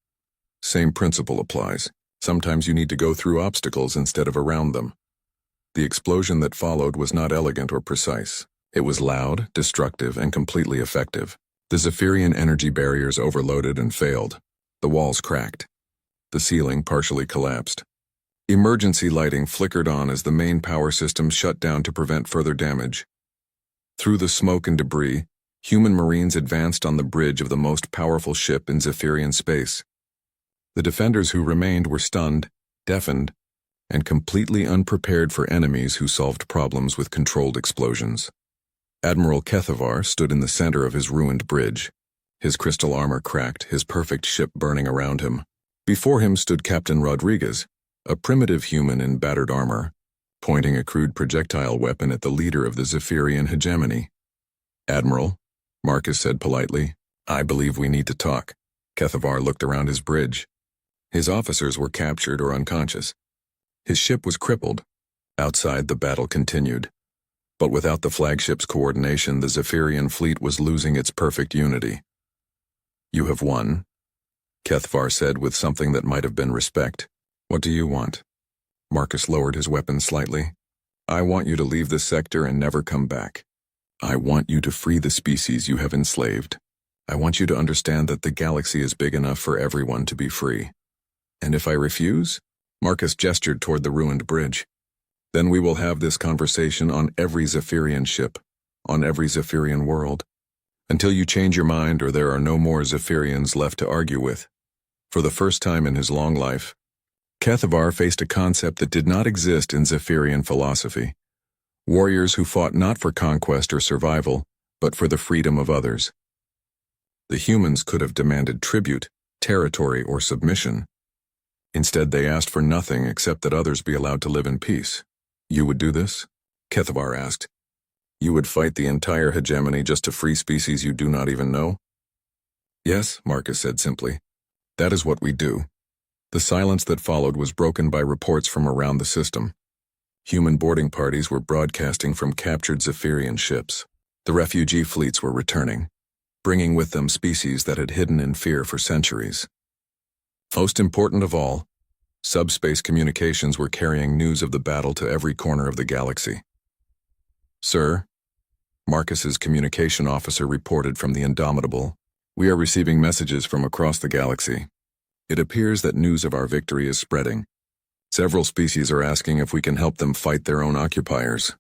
Same principle applies. Sometimes you need to go through obstacles instead of around them." The explosion that followed was not elegant or precise. It was loud, destructive, and completely effective. The Zaphirian energy barriers overloaded and failed. The walls cracked. The ceiling partially collapsed. Emergency lighting flickered on as the main power systems shut down to prevent further damage. Through the smoke and debris, human marines advanced on the bridge of the most powerful ship in Zaphirian space. The defenders who remained were stunned, deafened, and completely unprepared for enemies who solved problems with controlled explosions. Admiral Kethvar stood in the center of his ruined bridge, his crystal armor cracked, his perfect ship burning around him. Before him stood Captain Rodriguez, a primitive human in battered armor, pointing a crude projectile weapon at the leader of the Zaphirian hegemony. "Admiral," Marcus said politely, "I believe we need to talk." Kethvar looked around his bridge. His officers were captured or unconscious. His ship was crippled. Outside, the battle continued. But without the flagship's coordination, the Zaphirian fleet was losing its perfect unity. "You have won," Kethvar said with something that might have been respect. "What do you want?" Marcus lowered his weapon slightly. I want you to leave this sector and never come back. I want you to free the species you have enslaved. I want you to understand that the galaxy is big enough for everyone to be free. And if I refuse? Marcus gestured toward the ruined bridge. Then we will have this conversation on every Zaphirian ship, on every Zaphirian world, until you change your mind or there are no more Zaphirians left to argue with. For the first time in his long life, Kethavar faced a concept that did not exist in Zaphirian philosophy. Warriors who fought not for conquest or survival, but for the freedom of others. The humans could have demanded tribute, territory, or submission. Instead, they asked for nothing except that others be allowed to live in peace. You would do this? Kethavar asked. You would fight the entire hegemony just to free species you do not even know? Yes, Marcus said simply. That is what we do. The silence that followed was broken by reports from around the system. Human boarding parties were broadcasting from captured Zaphirian ships. The refugee fleets were returning, bringing with them species that had hidden in fear for centuries. Most important of all, subspace communications were carrying news of the battle to every corner of the galaxy. Sir, Marcus's communication officer reported from the Indomitable, we are receiving messages from across the galaxy. It appears that news of our victory is spreading. Several species are asking if we can help them fight their own occupiers.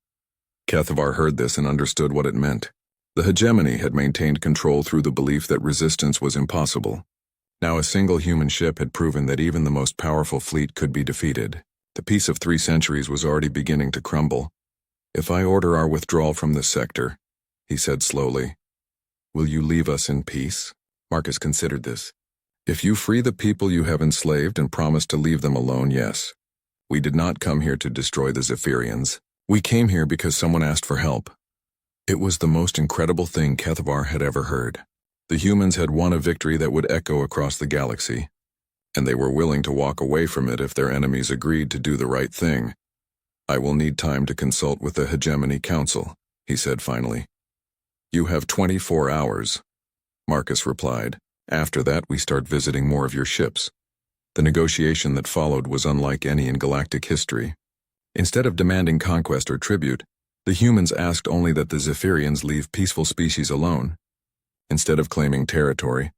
Kethavar heard this and understood what it meant. The hegemony had maintained control through the belief that resistance was impossible. Now a single human ship had proven that even the most powerful fleet could be defeated. The peace of 3 centuries was already beginning to crumble. If I order our withdrawal from this sector, he said slowly, will you leave us in peace? Marcus considered this. If you free the people you have enslaved and promise to leave them alone, yes. We did not come here to destroy the Zaphirians. We came here because someone asked for help. It was the most incredible thing Kethavar had ever heard. The humans had won a victory that would echo across the galaxy, and they were willing to walk away from it if their enemies agreed to do the right thing. I will need time to consult with the Hegemony Council, he said finally. You have 24 hours, Marcus replied. After that, we start visiting more of your ships. The negotiation that followed was unlike any in galactic history. Instead of demanding conquest or tribute, the humans asked only that the Zaphirians leave peaceful species alone. Instead of claiming territory,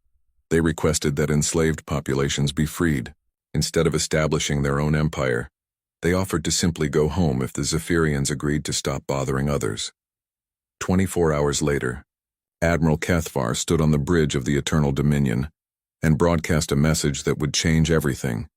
they requested that enslaved populations be freed. Instead of establishing their own empire, they offered to simply go home if the Zaphirians agreed to stop bothering others. 24 hours later, Admiral Kethavar stood on the bridge of the Eternal Dominion and broadcast a message that would change everything.